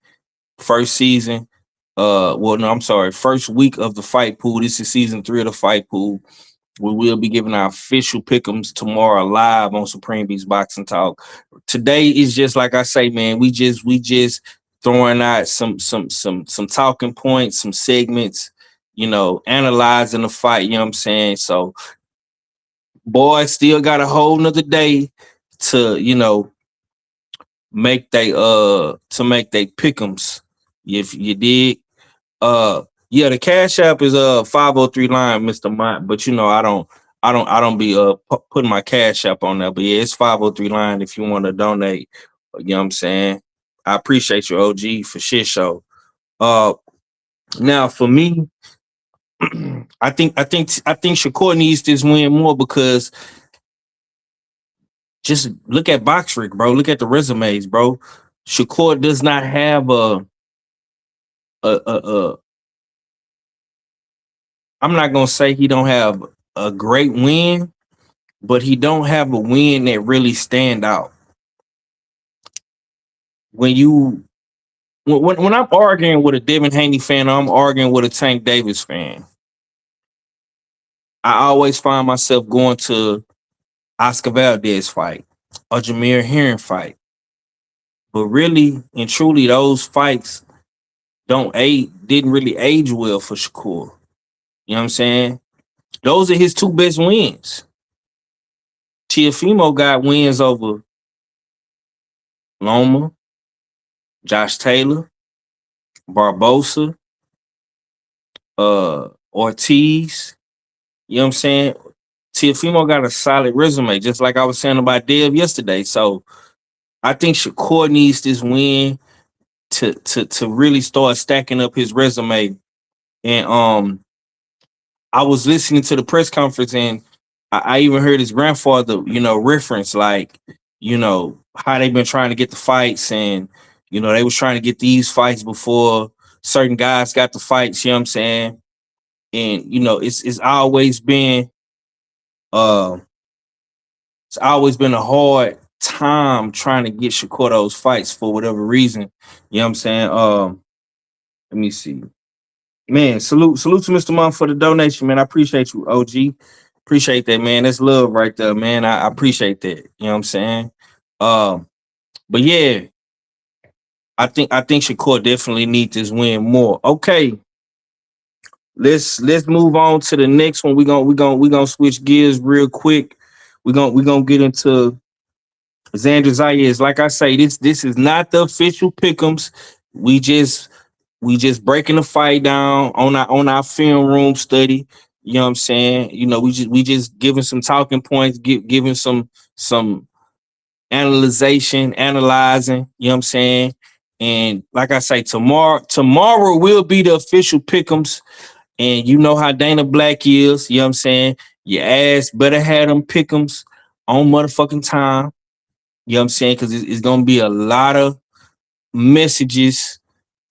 First season. First week of the fight pool. This is season 3 of the fight pool. We will be giving our official pick'ems tomorrow live on Supreme Beast Boxing Talk. Today is just like I say, man. We just throwing out some talking points, some segments, you know, analyzing the fight. You know what I'm saying? So, boy, still got a whole nother day to, you know, make they pick'ems. If you dig. Yeah, the Cash App is 503 line, Mr. Mott, but you know I don't be putting my Cash App on there. But yeah, it's 503 line if you want to donate. You know what I'm saying? I appreciate you, OG, for shit show. Now for me, I think Shakur needs this win more because just look at BoxRec, bro. Look at the resumes, bro. Shakur does not have a I'm not gonna say he don't have a great win, but he don't have a win that really stand out. When I'm arguing with a Devin Haney fan, or I'm arguing with a Tank Davis fan, I always find myself going to Oscar Valdez fight or Jameer Herring fight. But really and truly, those fights didn't really age well for Shakur. You know what I'm saying? Those are his 2 best wins. Teofimo got wins over Loma, Josh Taylor, Barbosa, Ortiz. You know what I'm saying? Teofimo got a solid resume, just like I was saying about Dev yesterday. So I think Shakur needs this win to really start stacking up his resume. And I was listening to the press conference and I even heard his grandfather, you know, reference like, you know, how they've been trying to get the fights and, you know, they was trying to get these fights before certain guys got the fights, you know what I'm saying? And, you know, it's always been a hard time trying to get Shakur those fights for whatever reason. You know what I'm saying? Let me see. Man, salute to Mr. Mom for the donation, man. I appreciate you, OG. Appreciate that, man. That's love right there, man. I appreciate that. You know what I'm saying? But yeah, I think Shakur definitely needs this win more. Okay. Let's move on to the next one. We're gonna switch gears real quick. We're gonna get into Xander Zayas. Like I say, this is not the official pick'ems. We just breaking the fight down on our film room study. You know what I'm saying? You know, we just giving some talking points, giving some analyzing, you know what I'm saying? And like I say, tomorrow will be the official pick'ems. And you know how Dana Black is, you know what I'm saying? Your ass better have them pick'ems on motherfucking time. You know what I'm saying? Because it's gonna be a lot of messages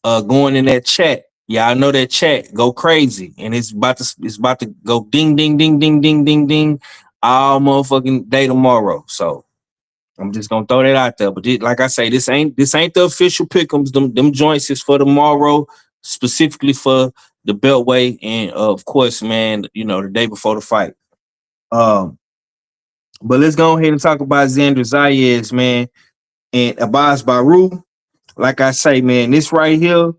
going in that chat. Yeah, I know that chat go crazy, and it's about to go ding ding ding ding ding ding ding all motherfucking day tomorrow. So I'm just gonna throw that out there. But like I say, this ain't the official pick'ems. Them joints is for tomorrow, specifically for the Beltway, and of course, man, you know, the day before the fight. But let's go ahead and talk about Xander Zayas, man, and Abass Baraou. Like I say, man, this right here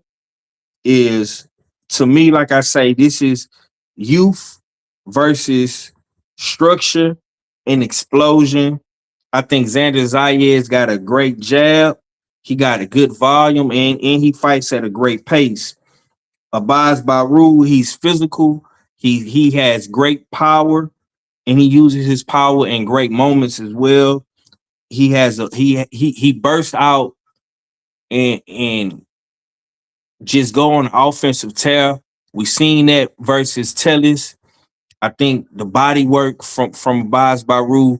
is, to me, like I say, this is youth versus structure and explosion. I think Xander Zayas got a great jab. He got a good volume, and he fights at a great pace. Abass Baraou, he's physical. He has great power, and he uses his power in great moments as well. He bursts out and just go on offensive tear. We seen that versus Tellis. I think the body work from Abass Baraou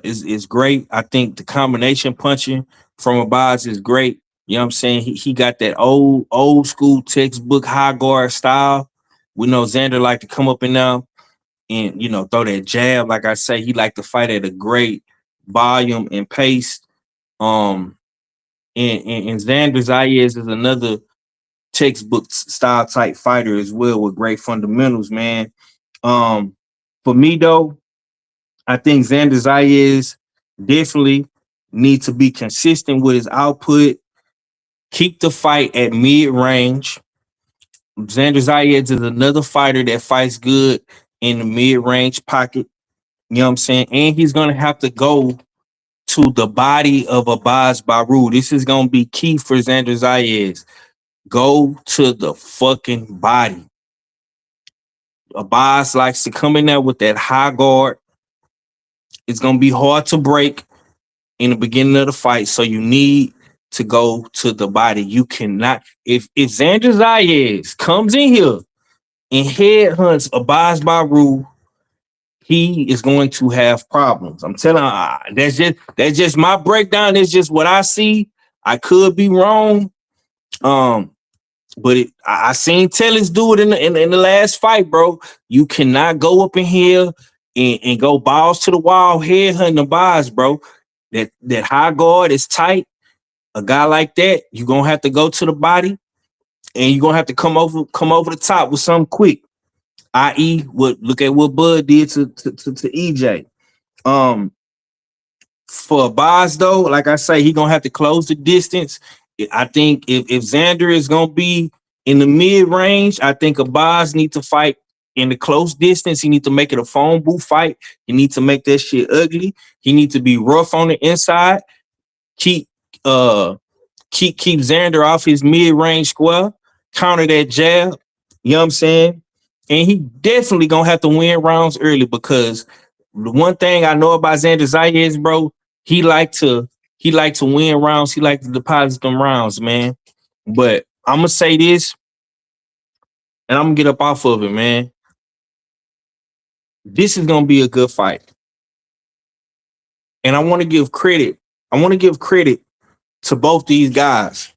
is great. I think the combination punching from Abass is great. You know what I'm saying? He got that old school textbook high guard style. We know Xander like to come up and down and, you know, throw that jab. Like I say, he like to fight at a great volume and pace. And Xander Zayas is another textbook style type fighter as well with great fundamentals, man. For me though, I think Xander Zayas definitely need to be consistent with his output. Keep the fight at mid-range. Xander Zayas is another fighter that fights good in the mid-range pocket. You know what I'm saying? And he's gonna have to go to the body of Abass Baraou. This is gonna be key for Xander Zayas. Go to the fucking body. Abass likes to come in there with that high guard. It's gonna be hard to break in the beginning of the fight, so you need to go to the body. You cannot, if Xander Zayas comes in here and headhunts Abass Baraou, he is going to have problems. I'm telling you, that's just my breakdown. That's just what I see. I could be wrong. But I seen Tellis do it in the last fight, bro. You cannot go up in here and go balls to the wall, headhunting Abass, bro. That high guard is tight. A guy like that, you're gonna have to go to the body, and you're gonna have to come over the top with something quick. I.e., look at what Bud did to EJ. For Abass though, like I say, he gonna have to close the distance. I think if Xander is gonna be in the mid range, I think Abass need to fight in the close distance. He need to make it a phone booth fight. He need to make that shit ugly. He need to be rough on the inside. Keep Xander off his mid range square. Counter that jab. You know what I'm saying? And he definitely gonna have to win rounds early, because the one thing I know about Xander Zayas, bro, he like to win rounds. He like to deposit them rounds, man. But I'm gonna say this, and I'm gonna get up off of it, man. This is gonna be a good fight, and I want to give credit. I want to give credit to both these guys.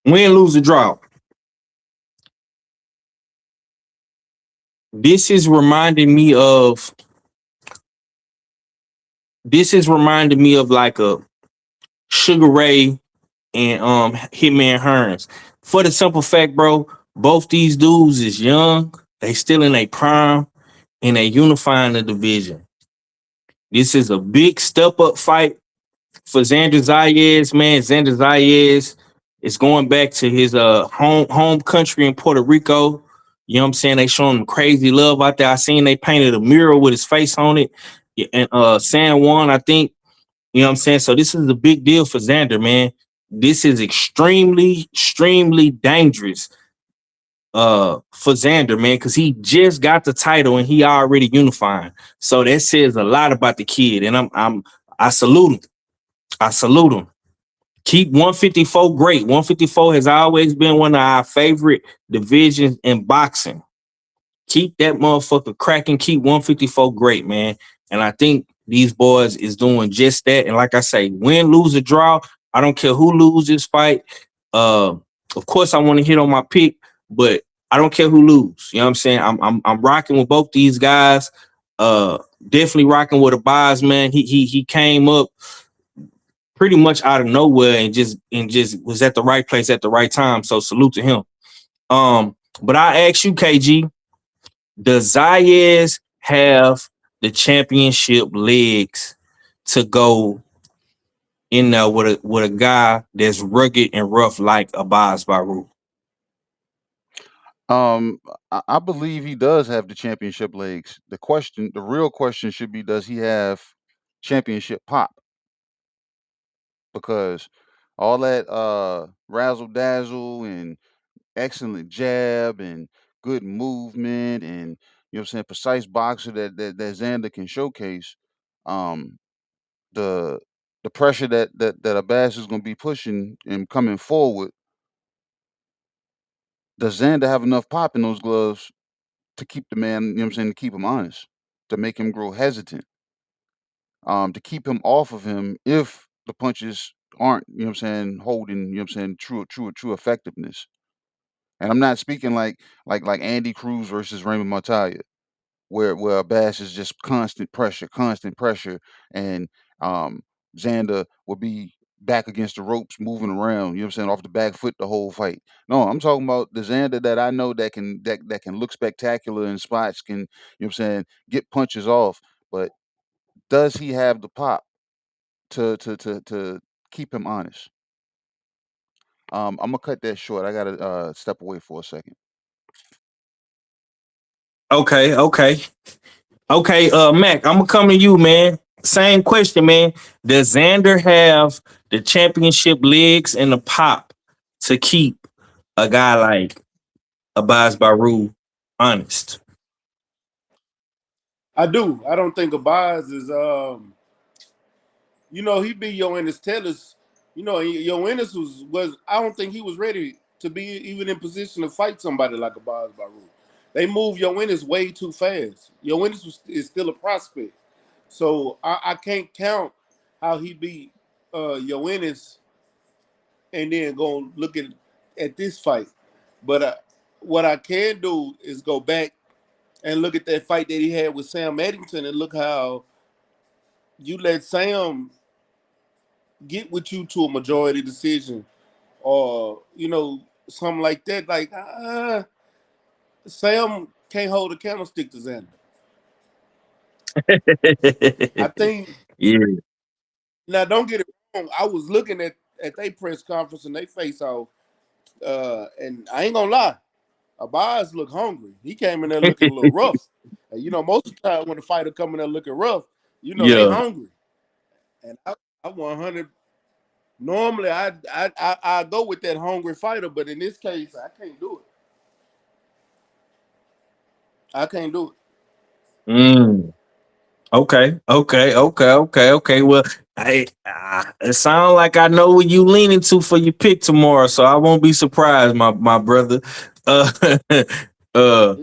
Win, lose, or draw. This is reminding me of like a Sugar Ray and Hitman Hearns. For the simple fact, bro, both these dudes is young. They still in their prime, and they unifying the division. This is a big step up fight for Xander Zayas, man. Xander Zayas is going back to his home country in Puerto Rico. You know what I'm saying? They showing him crazy love out there. I seen they painted a mural with his face on it. And San Juan, I think. You know what I'm saying? So this is a big deal for Xander, man. This is extremely, extremely dangerous for Xander, man, because he just got the title and he already unifying. So that says a lot about the kid. And I salute him. I salute him. Keep 154 great. 154 has always been one of our favorite divisions in boxing. Keep that motherfucker cracking. Keep 154 great, man. And I think these boys is doing just that. And like I say, win, lose, or draw, I don't care who loses this fight. Of course, I want to hit on my pick, but I don't care who lose. You know what I'm saying? I'm rocking with both these guys. Definitely rocking with Abass, man. He came up pretty much out of nowhere and just was at the right place at the right time. So salute to him. But I ask you, KG, does Zayas have the championship legs to go in there with a guy that's rugged and rough like Abass Baraou? I believe he does have the championship legs. The real question should be, does he have championship pop? Because all that razzle dazzle and excellent jab and good movement and, you know what I'm saying, precise boxer that Xander can showcase, um the the pressure that Abass is going to be pushing and coming forward, does Xander have enough pop in those gloves to keep the man, you know what I'm saying, to keep him honest, to make him grow hesitant, to keep him off of him if the punches aren't, you know what I'm saying, holding, you know what I'm saying, true effectiveness. And I'm not speaking like Andy Cruz versus Raymond Montalia, where Abass is just constant pressure, and um Xander will be back against the ropes, moving around, you know what I'm saying, off the back foot the whole fight. No, I'm talking about the Xander that I know that can look spectacular in spots, can, you know what I'm saying, get punches off, but does he have the pop to keep him honest? I'm gonna cut that short. I gotta step away for a second. Okay, Mac, I'm gonna come to you, man. Same question, man. Does Xander have the championship legs and the pop to keep a guy like Abass Baraou honest? I do. I don't think Abass is he beat Yoenis Tellus. Yoenis was I don't think he was ready to be even in position to fight somebody like Abass Baraou. They moved Yoenis way too fast. Yoenis is still a prospect. So I can't count how he beat Yoenis and then go look at this fight. But what I can do is go back and look at that fight that he had with Sam Eddington and look how you let Sam get with you to a majority decision or, something like that. Like, Sam can't hold a candlestick to Xander. I think, Yeah. now don't get it wrong, I was looking at their press conference and they face off, and I ain't gonna lie, Abass looked hungry. He came in there looking a little rough. And, most of the time when the fighter come in there looking rough, they Yeah. hungry. And I 100. Normally, I go with that hungry fighter, but in this case, I can't do it. I can't do it. Mm. Okay. Well, it sounds like I know what you leaning to for your pick tomorrow, so I won't be surprised, my brother. Uh, uh,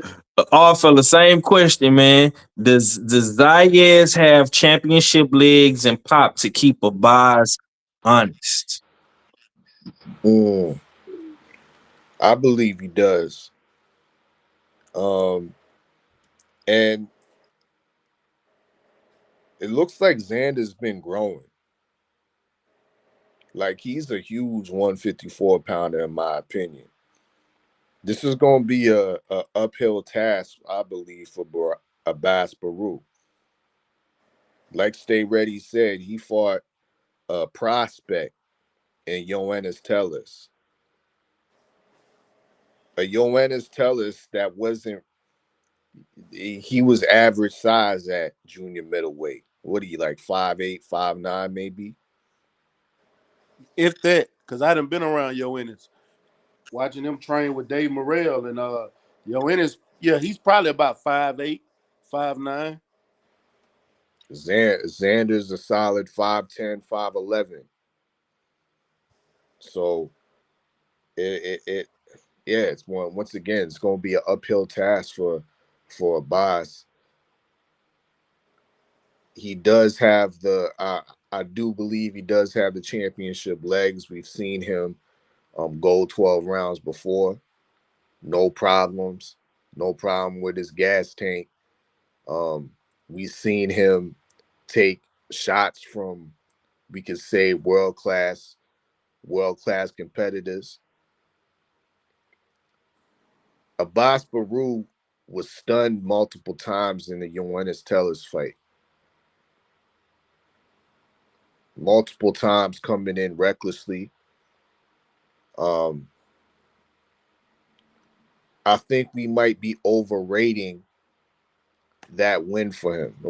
all fella, same question, man. Does Zayas have championship legs and pop to keep Abass honest? Mm, I believe he does. Um, and it looks like Xander's been growing. Like, he's a huge 154 pounder, in my opinion. This is going to be a uphill task, I believe, for Abass Baraou. Like Stay Ready said, he fought a prospect in Yoenis Tellus. A Yoenis Tellus that wasn't, he was average size at junior middleweight. What are you, like 5'8", 5'9", maybe? If that, because I done been around Yoenis, watching him train with Dave Morrell and Yoenis. Yeah, he's probably about 5'8", 5'9". Xander's a solid 5'10", 5'11". So it yeah, it's once again, it's going to be an uphill task for Abass. He does have I do believe he does have the championship legs. We've seen him go 12 rounds before, no problems, no problem with his gas tank. We've seen him take shots from, we could say, world class competitors. Abass Baraou was stunned multiple times in the Yoenis Tellers fight. Multiple times coming in recklessly. I think we might be overrating that win for him. It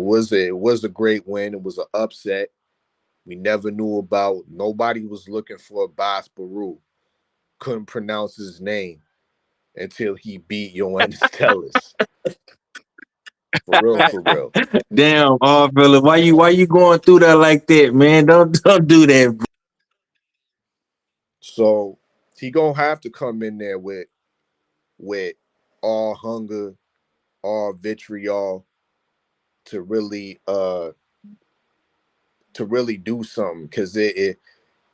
was a great win. It was an upset. We never knew about. Nobody was looking for Abass Baraou. Couldn't pronounce his name until he beat Yoenis Tellers. For real, for real. Damn, fella, why you going through that like that, man? Don't do that, bro. So he gonna have to come in there with all hunger, all vitriol to really do something, because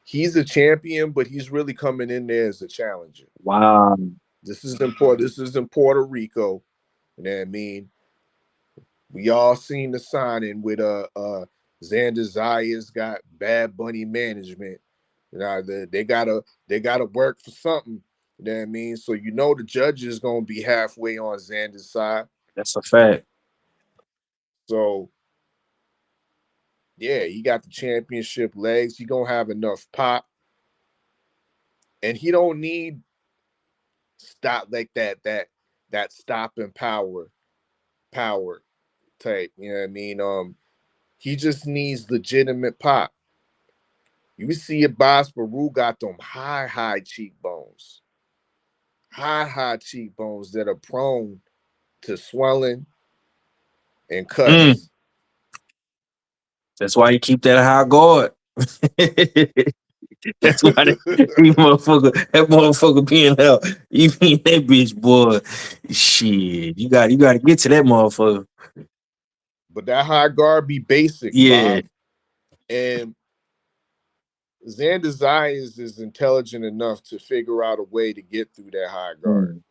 he's a champion, but he's really coming in there as a challenger. Wow. This is in Puerto Rico. You know what I mean? We all seen the signing with Xander Zayas got Bad Bunny management. You know, they gotta work for something. You know what I mean? So you know the judge is gonna be halfway on Xander's side. That's a fact. So yeah, he got the championship legs. He gonna have enough pop, and he don't need stop like that stopping power type. You know what I mean? He just needs legitimate pop. You see Abass Baraou got them high cheekbones. High cheekbones that are prone to swelling and Mm, cuts. that's why you keep that high guard. That's why that motherfucker being out. You mean that bitch, boy? Shit, you got to get to that motherfucker. But that high guard be basic, Yeah. Bob. And Xander Zayas is intelligent enough to figure out a way to get through that high guard. Mm,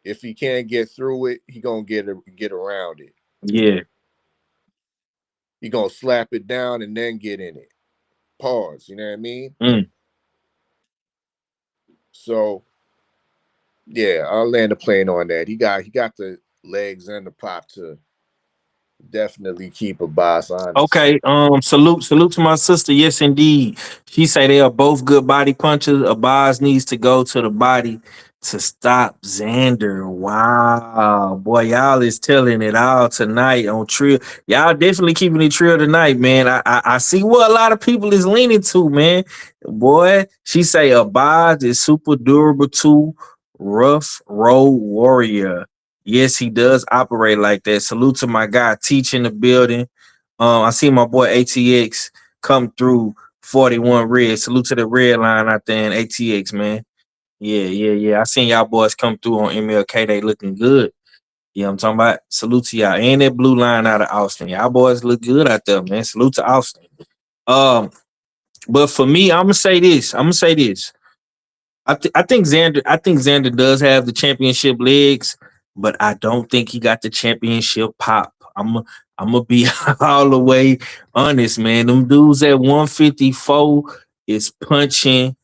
If he can't get through it, he gonna get around it. yeah. He gonna slap it down and then get in it. Pause. You know what I mean? Mm, So yeah, I'll land the plane on that. He got the legs and the pop to definitely keep Abass honest. okay. Salute to my sister. Yes, indeed. She say they are both good body punchers. Abass needs to go to the body to stop Xander. Wow, boy, y'all is telling it all tonight on Trill. Y'all definitely keeping it Trill tonight, man. I see what a lot of people is leaning to, man. Boy, she say Abass is super durable too. Rough road warrior. Yes, he does operate like that. Salute to my guy, Teach in the building. I see my boy ATX come through 41 red. Salute to the red line out there in ATX, man. Yeah. I seen y'all boys come through on MLK. They looking good. Yeah, I'm talking about. Salute to y'all. And that blue line out of Austin. Y'all boys look good out there, man. Salute to Austin. But for me, I'm gonna say this. I think Xander does have the championship legs, but I don't think he got the championship pop. I'm gonna be all the way honest, man. Them dudes at 154 is punching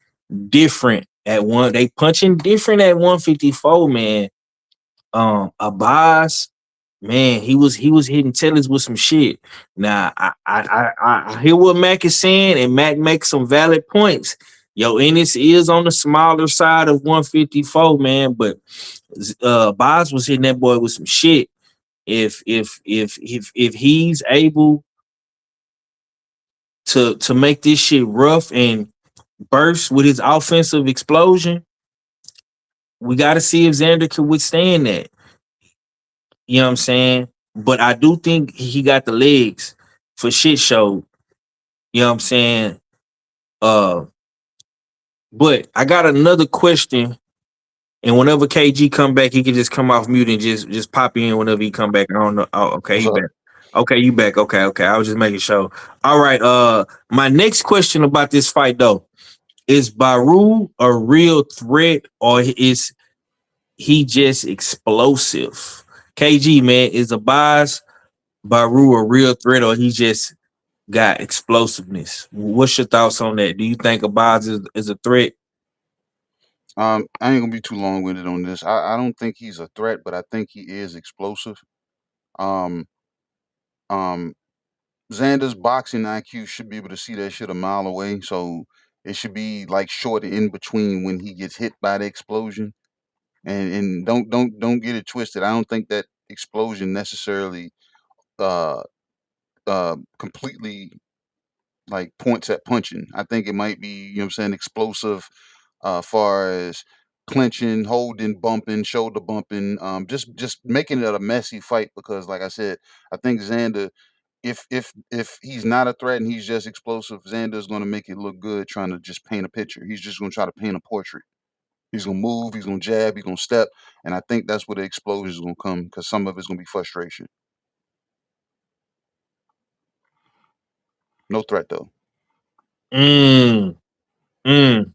different at one. They punching different at 154, man. Abass, man, he was hitting tellers with some shit. Now I hear what Mac is saying, and Mac makes some valid points. Yo, Ennis is on the smaller side of 154, man, but Boz was hitting that boy with some shit. If he's able to make this shit rough and burst with his offensive explosion, we got to see if Xander can withstand that. You know what I'm saying? But I do think he got the legs for shit show. You know what I'm saying? Uh, but I got another question. And whenever KG come back, he can just come off mute and just pop in whenever he come back. I don't know. Oh, okay, What's he up? back. Okay, you back. Okay. I was just making sure. All right. My next question about this fight though is Baraou a real threat or is he just explosive? KG man, is Abass Baraou a real threat or he just got explosiveness? What's your thoughts on that? Do you think Abass is a threat? I ain't gonna be too long winded on this. I don't think he's a threat, but I think he is explosive. Um, um, Xander's boxing IQ should be able to see that shit a mile away. So it should be like short in between when he gets hit by the explosion. And don't get it twisted. I don't think that explosion necessarily uh completely like points at punching. I think it might be, you know what I'm saying, explosive far as clinching, holding, bumping, shoulder bumping, just making it a messy fight because like I said, I think Xander, if he's not a threat and he's just explosive, Xander's gonna make it look good trying to just paint a picture. He's just gonna try to paint a portrait. He's gonna move, he's gonna jab, he's gonna step, and I think that's where the explosion is gonna come because some of it's gonna be frustration. No threat though. Mm, mm.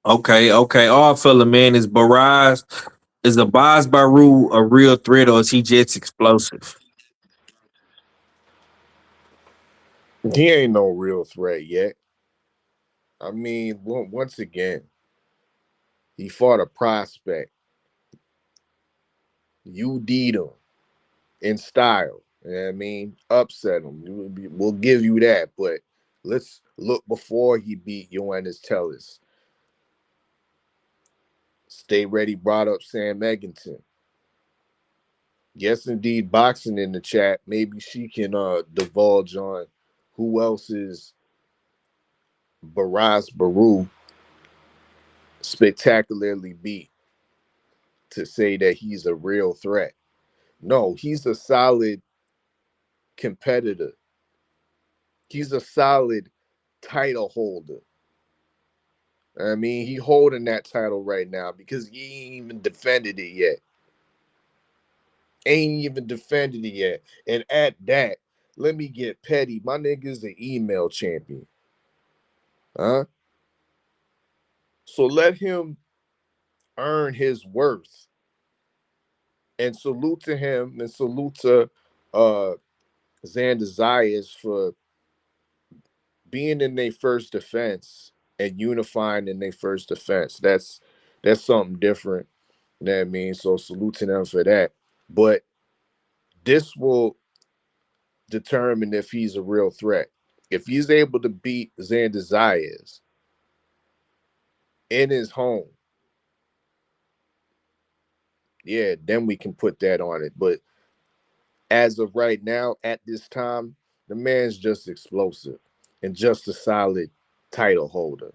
Okay. All fella, man, is Baraj is Abass Baraou a real threat or is he just explosive? He ain't no real threat yet. I mean, once again, he fought a prospect. You beat him in style. You know what I mean? Upset him. We'll give you that. But let's look before he beat Joannes Tellez. Stay Ready brought up Sam Egginton. Yes, indeed, boxing in the chat. Maybe she can divulge on who else is Abass Baraou spectacularly beat to say that he's a real threat. No, he's a solid competitor. He's a solid title holder. I mean, he holding that title right now because he ain't even defended it yet. Ain't even defended it yet. And at that, let me get petty. My nigga's an email champion. Huh? So let him earn his worth. And salute to him and salute to Xander Zayas for being in their first defense and unifying in their first defense. That's something different. You know what I mean? So salute to them for that. But this will determine if he's a real threat. If he's able to beat Xander Zayas in his home, yeah, then we can put that on it. But as of right now, at this time, the man's just explosive and just a solid title holder.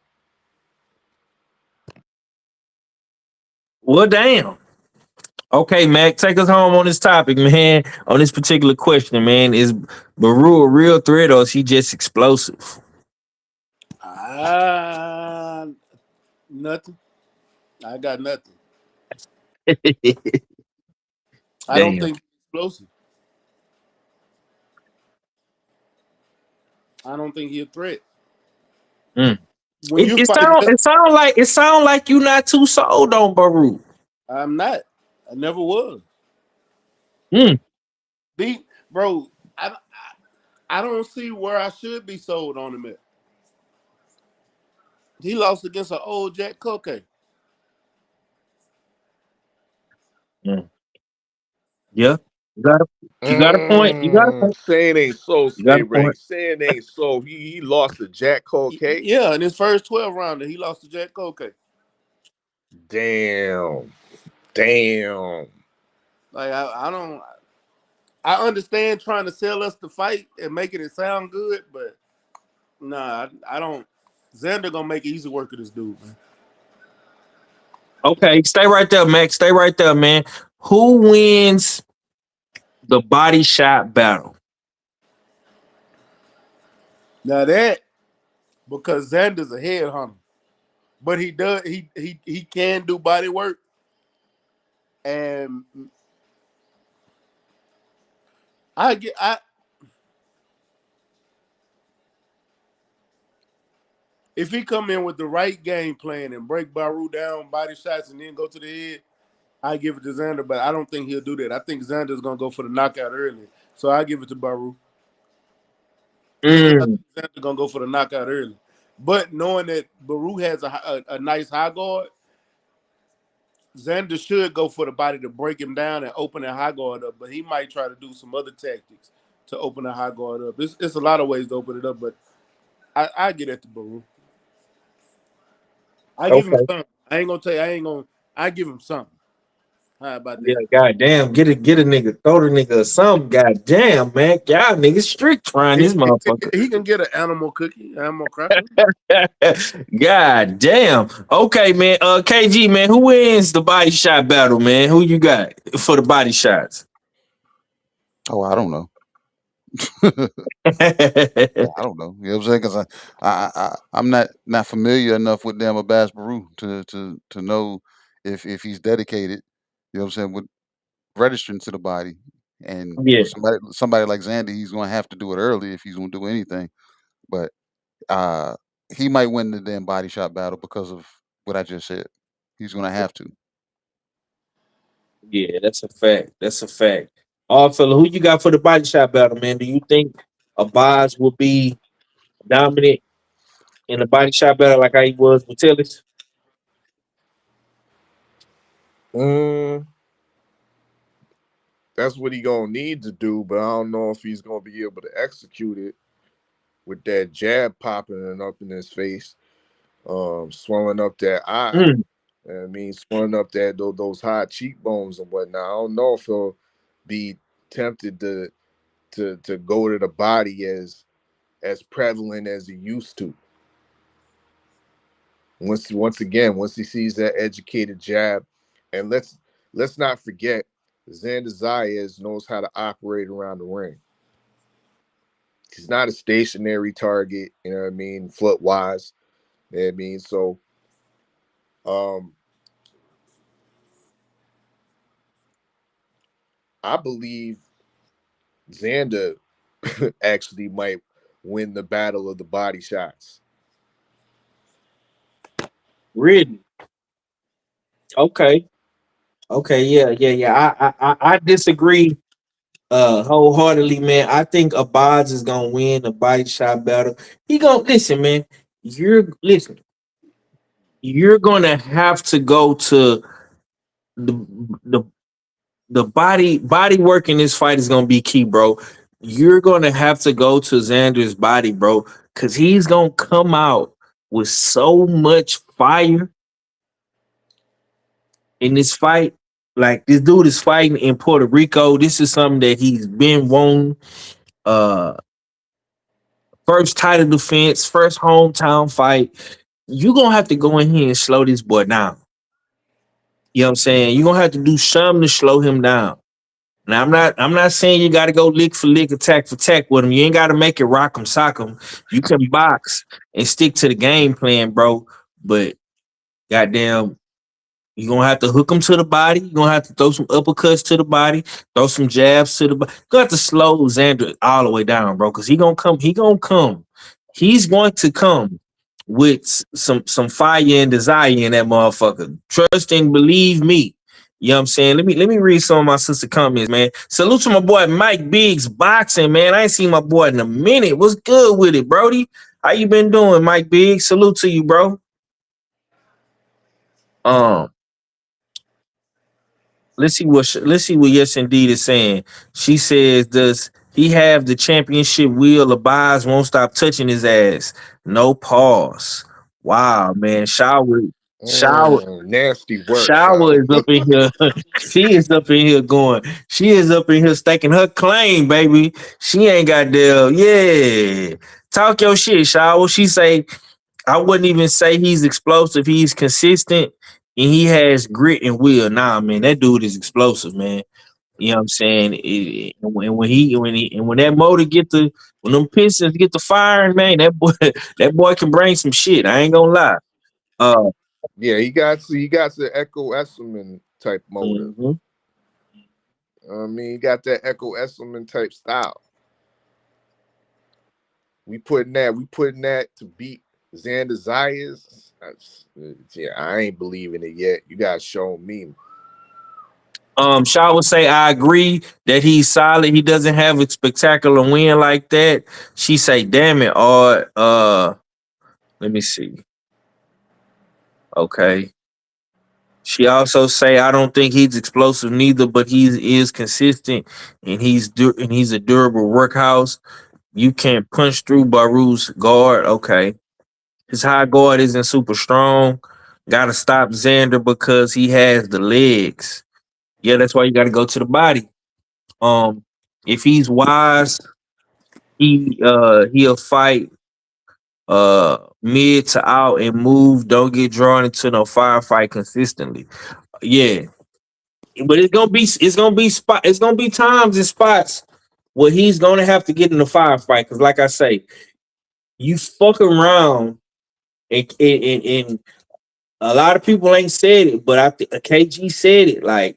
Well, damn. Okay, Mac, take us home on this topic, man. On this particular question, man, is Baraou a real threat or is he just explosive? Nothing. I got nothing. I don't Damn. think he's explosive. I don't think he's a threat. Mm. When It, you it fight, sound it sound like you not too sold on Baraou. I'm not. I never was. Mm. Bro, I don't see where I should be sold on him at. He lost against an old Jack Coke. Mm. Yeah. You got a point. You got a point. Saying ain't so, You got stay a ready. point. Saying ain't so. He lost to Jack Colquet. Yeah, in his first 12 rounder, he lost to Jack Coke. Damn. Like I don't. I understand trying to sell us the fight and making it sound good, but nah, I don't. Xander gonna make it easy work of this dude, man. Okay, stay right there, Mac. Stay right there, man. Who wins the body shot battle? Now that because Xander's a headhunter, but he can do body work, and if he come in with the right game plan and break Baraou down, body shots, and then go to the head, I give it to Xander, but I don't think he'll do that. I think Xander's gonna go for the knockout early, so I give it to Baraou. I think Xander's gonna go for the knockout early, but knowing that Baraou has a nice high guard, Xander should go for the body to break him down and open that high guard up, but he might try to do some other tactics to open the high guard up. It's a lot of ways to open it up, but I get at the Baraou. I give him Okay. something. I ain't gonna tell you. I give him something. How about Yeah, that? goddamn. Get a nigga, throw the nigga some goddamn, man. Y'all niggas strict trying this motherfucker. He can get an animal cookie, animal cracker. God damn. Okay, man. KG, man, who wins the body shot battle, man? Who you got for the body shots? Oh, I don't know. I don't know. You know what I'm saying? Because I'm not familiar enough with them Abass Baraou to know if he's dedicated. You know what I'm saying, with registering to the body. And Yeah. with somebody like Xander, he's going to have to do it early if he's going to do anything. But he might win the damn body shot battle because of what I just said. He's going to have to. Yeah, that's a fact. That's a fact. All fella, who you got for the body shot battle, man? Do you think Abass will be dominant in the body shot battle like how he was with Tillis? That's what he gonna need to do, but I don't know if he's gonna be able to execute it with that jab popping up in his face, swelling up that eye. I mean, swelling up those high cheekbones and whatnot. I don't know if he'll be tempted to go to the body as prevalent as he used to. Once again, once he sees that educated jab, and let's not forget, Xander Zayas knows how to operate around the ring. He's not a stationary target, you know what I mean, foot wise. You know what I mean? So I believe Xander actually might win the battle of the body shots. Really? Okay. Okay, yeah. I disagree wholeheartedly, man. I think Abass is gonna win the body shot battle. He gonna listen, man. You're gonna have to go to the the the body work in this fight is gonna be key, bro. You're gonna have to go to Xander's body, bro, because he's gonna come out with so much fire in this fight. Like, this dude is fighting in Puerto Rico. This is something that he's been wanting. First title defense, first hometown fight. You're gonna have to go in here and slow this boy down. You know what I'm saying? You're gonna have to do something to slow him down. Now, I'm not saying you gotta go lick for lick, attack for attack with him. You ain't gotta make it rock him, sock him. You can box and stick to the game plan, bro. But goddamn, you're gonna have to hook him to the body. You're gonna have to throw some uppercuts to the body, throw some jabs to the body. You're gonna have to slow Xander all the way down, bro. Cause he gonna come. He's going to come with some fire and desire in that motherfucker. Trust and believe me. You know what I'm saying? Let me read some of my sister comments, man. Salute to my boy Mike Biggs boxing, man. I ain't seen my boy in a minute. What's good with it, Brody? How you been doing, Mike Biggs? Salute to you, bro. Let's see what Yes Indeed is saying. She says, does he have the championship wheel? Abass won't stop touching his ass. No pause. Wow, man. Nasty work, Shower Shaw. is up in here. She is up in here going. She is up in here staking her claim, baby. She ain't got the yeah. Talk your shit, Shower. She say, I wouldn't even say he's explosive. He's consistent and he has grit and will. Nah, man, that dude is explosive, man. You know what I'm saying? And when that motor when them pistons get to firing, man, that boy can bring some shit. I ain't gonna lie. Uh, Yeah, he got the Echo Esselman type motor. mhm. I mean, he got that Echo Esselman type style. We putting that to beat Xander Zayas. Yeah, I ain't believing it yet. You guys show me. Shaw would say I agree that he's solid. He doesn't have a spectacular win like that. She say, damn it, or let me see. Okay. She also say I don't think he's explosive neither, but he is consistent and he's a durable workhouse. You can't punch through Baraou's guard. Okay. His high guard isn't super strong. Gotta stop Xander because he has the legs. Yeah, that's why you gotta go to the body. If he's wise, he'll fight mid to out and move. Don't get drawn into no firefight consistently. Yeah. But it's gonna be times and spots where he's gonna have to get in a firefight. Cause like I say, you fuck around and a lot of people ain't said it, but I think KG said it. Like,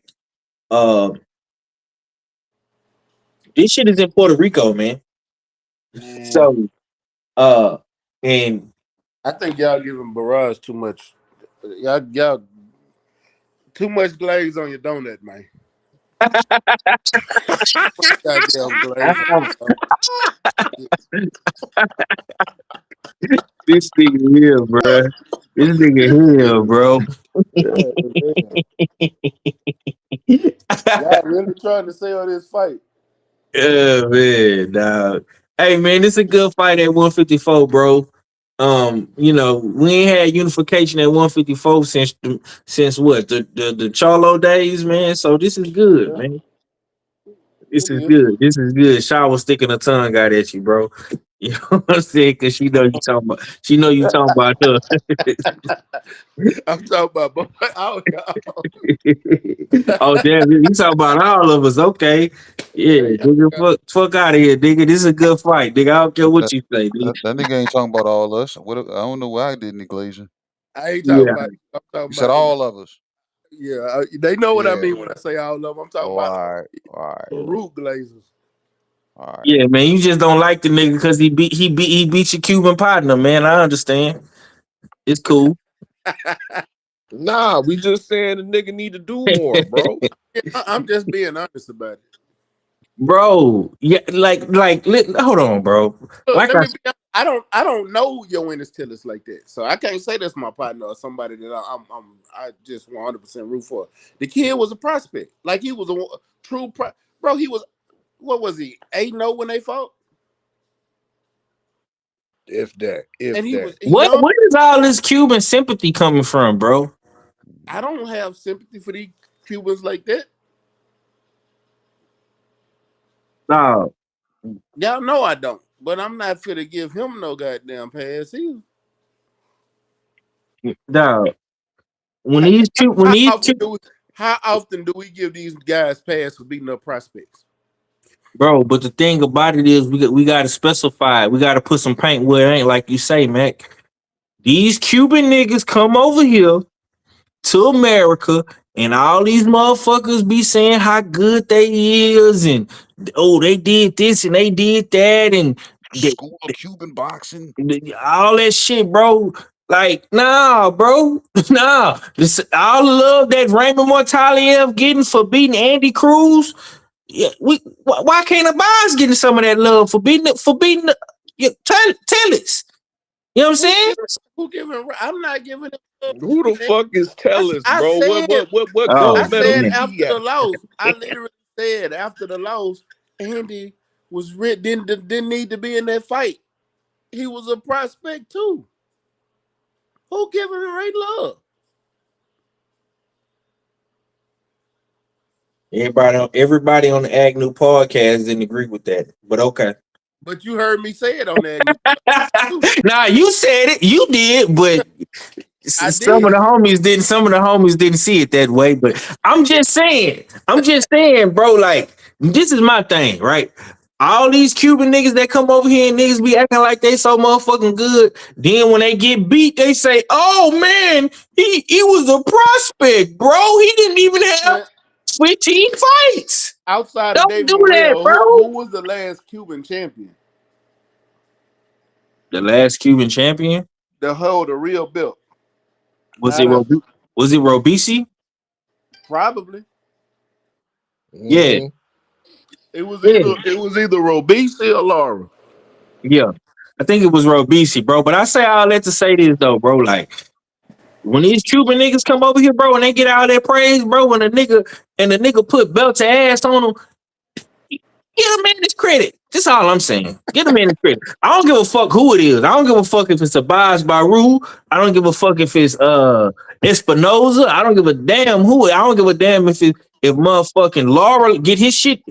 uh, this shit is in Puerto Rico, man. Man, So, uh, and I think y'all giving Barrage too much. Y'all too much glaze on your donut, man. Goddamn glaze. this nigga here, bro. This nigga here, bro. Yeah, man. Y'all really trying to sell this fight. Yeah, man, dog. Hey, man, it's a good fight at 154, bro. We ain't had unification at 154 since what the Charlo days, man. So this is good, Yeah, man. This it is is. good. This is good. Shaw was sticking her tongue out at you, bro. You know what I'm saying? Cause she know you talking about her. I'm talking about both. Oh, y'all. Oh damn, you talking about all of us. Okay. Yeah, Yeah, nigga, fuck out of here, nigga. This is a good fight, nigga. I don't care what That, you say, nigga. that nigga ain't talking about all us. I don't know why I did any glazing. I ain't talking Yeah. about. I'm talking You said about the. all of us. Yeah, they know what I Yeah. mean when I say all of them. I'm talking Oh, about all right. All right. the root glazers. All right. Yeah, man. You just don't like the nigga because he beat your Cuban partner, man. I understand. It's cool. Nah, we just saying the nigga need to do more, bro. Yeah, I'm just being honest about it. Bro. Yeah, hold on, bro. Look, Like let I me be honest. I don't know your winners tillers like that, so I can't say that's my partner or somebody that I just 100% root for. The kid was a prospect, like he was a true bro. He was what was he 8-0 when they fought, If that, and if that. he what young. where is all this Cuban sympathy coming from, bro? I don't have sympathy for these Cubans like that. Dog, Y'all know I don't, but I'm not fit to give him no goddamn pass either. dog. When How, these two when how these often two do we? How often do we give these guys pass for beating up prospects? Bro, but the thing about it is we got to specify. We got to put some paint where it ain't, like you say, Mac. These Cuban niggas come over here to America, and all these motherfuckers be saying how good they is, and oh, they did this and they did that, and they, School of Cuban boxing. all that shit, bro. Like, nah, bro, nah. All the love that Raymond Murtazaliev getting for beating Andy Cruz. Yeah, why can't Abass getting some of that love for beating yeah, tell us. You know what I'm Who saying? giving? Who giving? I'm not giving him. Who the fuck is Tellus, I bro? said. What Oh I gold medal said did man. he after the got? loss. I literally said after the loss, Andy was didn't need to be in that fight. He was a prospect too. Who giving him right love? Everybody on the Agnew podcast didn't agree with that. But okay. But you heard me say it on that. Nah, you said it. You did, but I Some of did. the homies didn't see it that way, but I'm just saying, bro, like this is my thing, right? All these Cuban niggas that come over here and niggas be acting like they so motherfucking good. Then when they get beat, they say, "Oh man, he was a prospect, bro. He didn't even have Man, 15 fights." outside of Don't David do that, Morrell, who bro. was the last Cuban champion? The last Cuban champion The hold the real belt. was Out it? of Was it Robisi? probably Yeah, Mm-hmm. yeah, it was either Robisi or Laura. yeah. I think it was Robisi, bro. But I say all that to say this though, bro. Like when these Cuban niggas come over here, bro, and they get all that praise, bro, when the nigga put belt to ass on them, get a man his credit. That's all I'm saying. Get a man his credit. I don't give a fuck who it is. I don't give a fuck if it's Abass Baraou. I don't give a fuck if it's Espinoza. I don't give a damn who. I don't give a damn if motherfucking Laura get his shit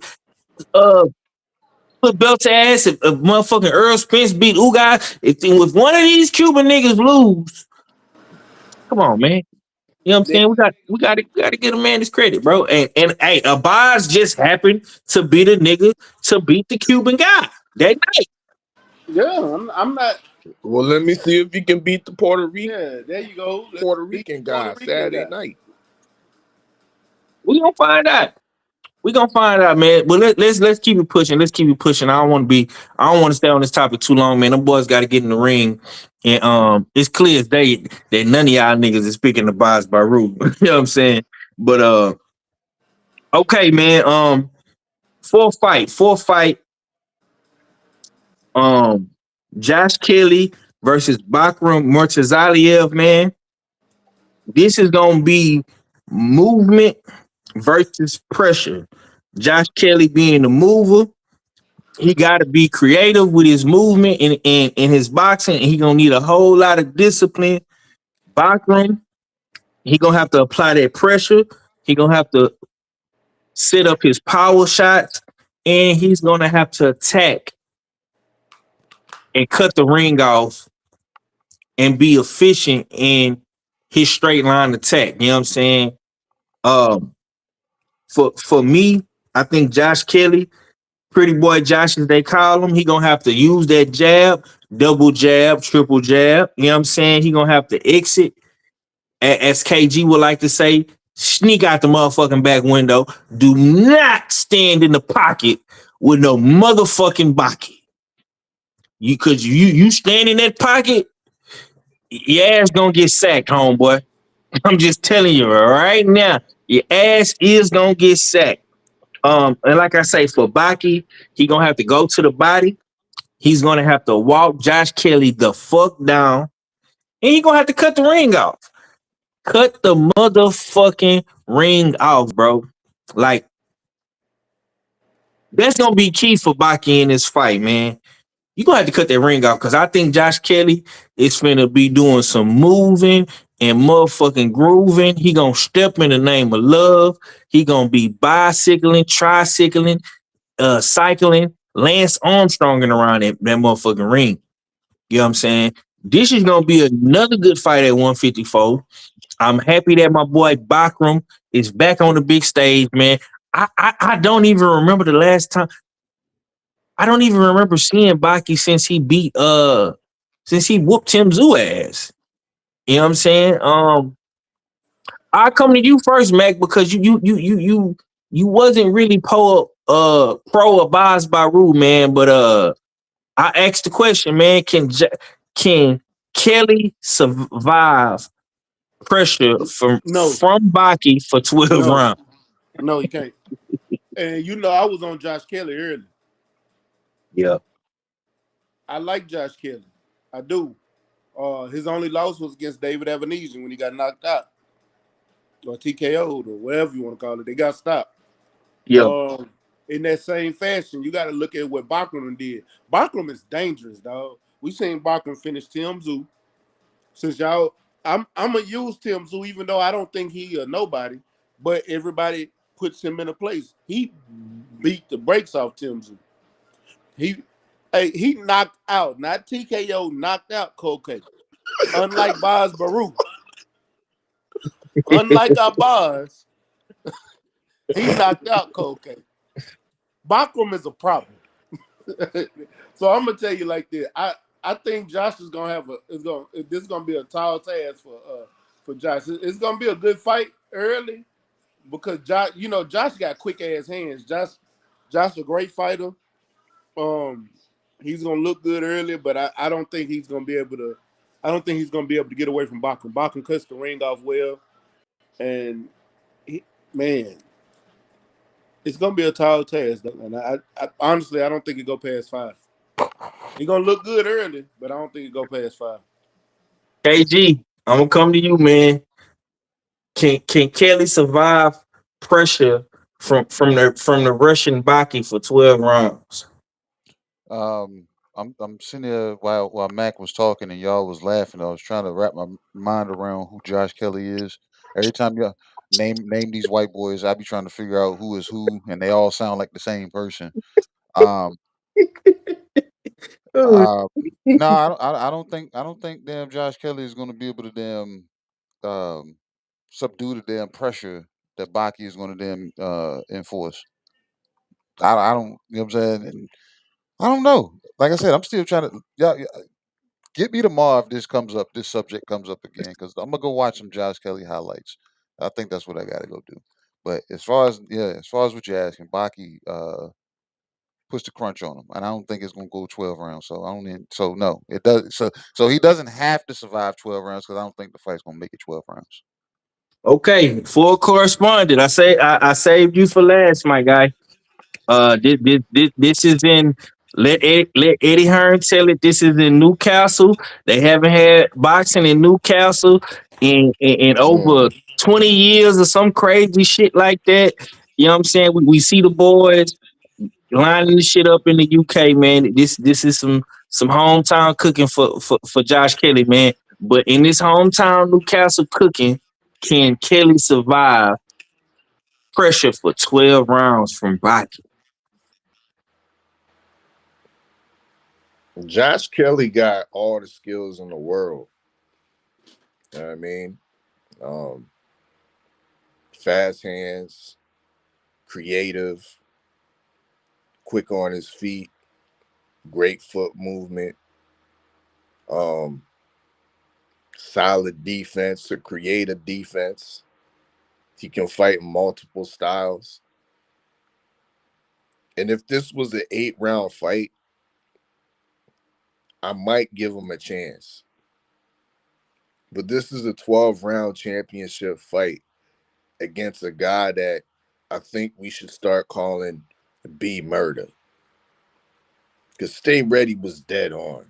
uh put belt to ass. If motherfucking Earl Spence beat Ugas. If one of these Cuban niggas lose, come on, man. You know what I'm They, saying? We gotta get a man his credit, bro. And hey, Abass just happened to be the nigga to beat the Cuban guy that night. yeah, I'm not. Well, let me see if you can beat the Yeah, there you go. Let's Puerto beat Rican the Puerto guy Rican Saturday guy. night. We gonna find out. We gonna find out, man. But let's keep it pushing. Let's keep it pushing. I don't want to stay on this topic too long, man. Them boys got to get in the ring, and it's clear as day that none of y'all niggas is speaking the Abass Baraou. You know what I'm saying? But okay, man. Fourth fight. Um, Josh Kelly versus Bakhram Murtazaliev, man. This is gonna be movement versus pressure. Josh Kelly being the mover, he got to be creative with his movement and his boxing, and he gonna need a whole lot of discipline. Bakhram, he gonna have to apply that pressure. He gonna have to set up his power shots, and he's gonna have to attack and cut the ring off and be efficient in his straight line attack. You know what I'm saying? Um, for me, I think Josh Kelly, pretty boy Josh as they call him, he gonna have to use that jab, double jab, triple jab. You know what I'm saying? He gonna have to exit, as KG would like to say, sneak out the motherfucking back window. Do not stand in the pocket with no motherfucking bucket. You stand in that pocket, your ass gonna get sacked, homeboy. I'm just telling you right now, your ass is gonna get sacked. And like I say, for Baki, he gonna have to go to the body. He's gonna have to walk Josh Kelly the fuck down, and he gonna have to cut the ring off. Cut the motherfucking ring off, bro. Like that's gonna be key for Baki in this fight, man. You gonna have to cut that ring off because I think Josh Kelly is finna be doing some moving and motherfucking grooving. He gonna step in the name of love. He gonna be bicycling, tricycling, cycling, Lance Armstronging around that motherfucking ring. You know what I'm saying? This is gonna be another good fight at 154. I'm happy that my boy Bakhram is back on the big stage, man. I don't even remember the last time. I don't even remember seeing Baki since he whooped Tim Zoo ass. You know what I'm saying? I come to you first, Mac, because you wasn't really pro Abass Baraou, man. But I asked the question, man. Can Kelly survive pressure No, from Baki for 12 no, rounds? no, he can't. And you know, I was on Josh Kelly early. Yeah. I like Josh Kelly. I do. His only loss was against David Evanesian when he got knocked out or TKO'd or whatever you want to call it. They got stopped. Yeah. In that same fashion, you got to look at what Bakhram did. Bakhram is dangerous, dog. We seen Bakhram finish Tim Zoo. Since y'all, I'm gonna use Tim Zoo, even though I don't think he a nobody, but everybody puts him in a place. He beat the brakes off Tim Zoo. He knocked out, not TKO, knocked out Cocaine. Unlike Abass Baraou. Unlike Abass, he knocked out Koke. Bakhram is a problem. So I'm gonna tell you like this. I think Josh is gonna have this is gonna be a tall task for Josh. It's gonna be a good fight early because Josh got quick ass hands. Josh a great fighter. He's gonna look good early, but I don't think he's gonna be able to. I don't think he's gonna be able to get away from Bakhram. Bakhram cuts the ring off well, and man, it's gonna be a tall task. And I honestly, I don't think it go past 5. He gonna look good early, but I don't think it go past 5. KG, I'm gonna come to you, man. Can Kelly survive pressure from the Russian Baki for 12 rounds? I'm sitting there while Mac was talking and y'all was laughing. I was trying to wrap my mind around who Josh Kelly is. Every time y'all name these white boys, I be trying to figure out who is who, and they all sound like the same person. Um, uh, no, I don't think damn Josh Kelly is going to be able to damn um, subdue the damn pressure that Baki is going to damn enforce. I don't, you know what I'm saying? And I don't know. Like I said, I'm still trying to. Yeah, get me tomorrow if this subject comes up again, because I'm gonna go watch some Josh Kelly highlights. I think that's what I got to go do. But as far as what you're asking, Baki puts the crunch on him, and I don't think it's gonna go 12 rounds. So I don't. So no, it does. So he doesn't have to survive 12 rounds because I don't think the fight's gonna make it 12 rounds. Okay, full correspondent. I saved you for last, my guy. This is in. Let Eddie Hearn tell it. This is in Newcastle. They haven't had boxing in Newcastle in over Mhm. 20 years or some crazy shit like that. You know what I'm saying? We see the boys lining the shit up in the UK, man. This is some hometown cooking for Josh Kelly, man. But in this hometown Newcastle cooking, can Kelly survive pressure for 12 rounds from Baki? Josh Kelly got all the skills in the world. You know what I mean? Um, Fast hands, creative, quick on his feet, great foot movement, um, solid defense, a creative defense. He can fight in multiple styles. And if this was an 8-round fight, I might give him a chance. But this is a 12-round championship fight against a guy that I think we should start calling B Murder. Because Stay Ready was dead on.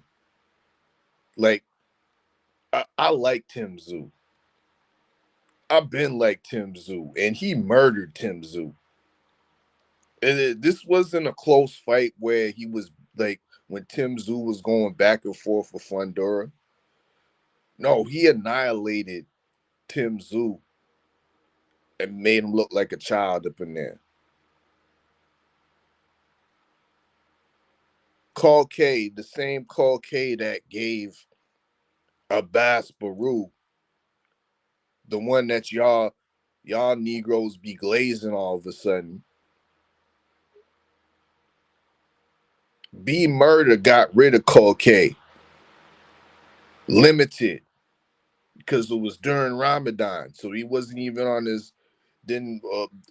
Like, I like Tim Tszyu. I've been like Tim Tszyu, and he murdered Tim Tszyu. And this wasn't a close fight where he was like when Tim Tszyu was going back and forth with Fundora. No, he annihilated Tim Tszyu and made him look like a child up in there. Call K, the same Call K that gave Abass Baraou, the one that y'all Negroes be glazing all of a sudden. B Murder got rid of Call K. Limited. Because it was during Ramadan. So he wasn't even on his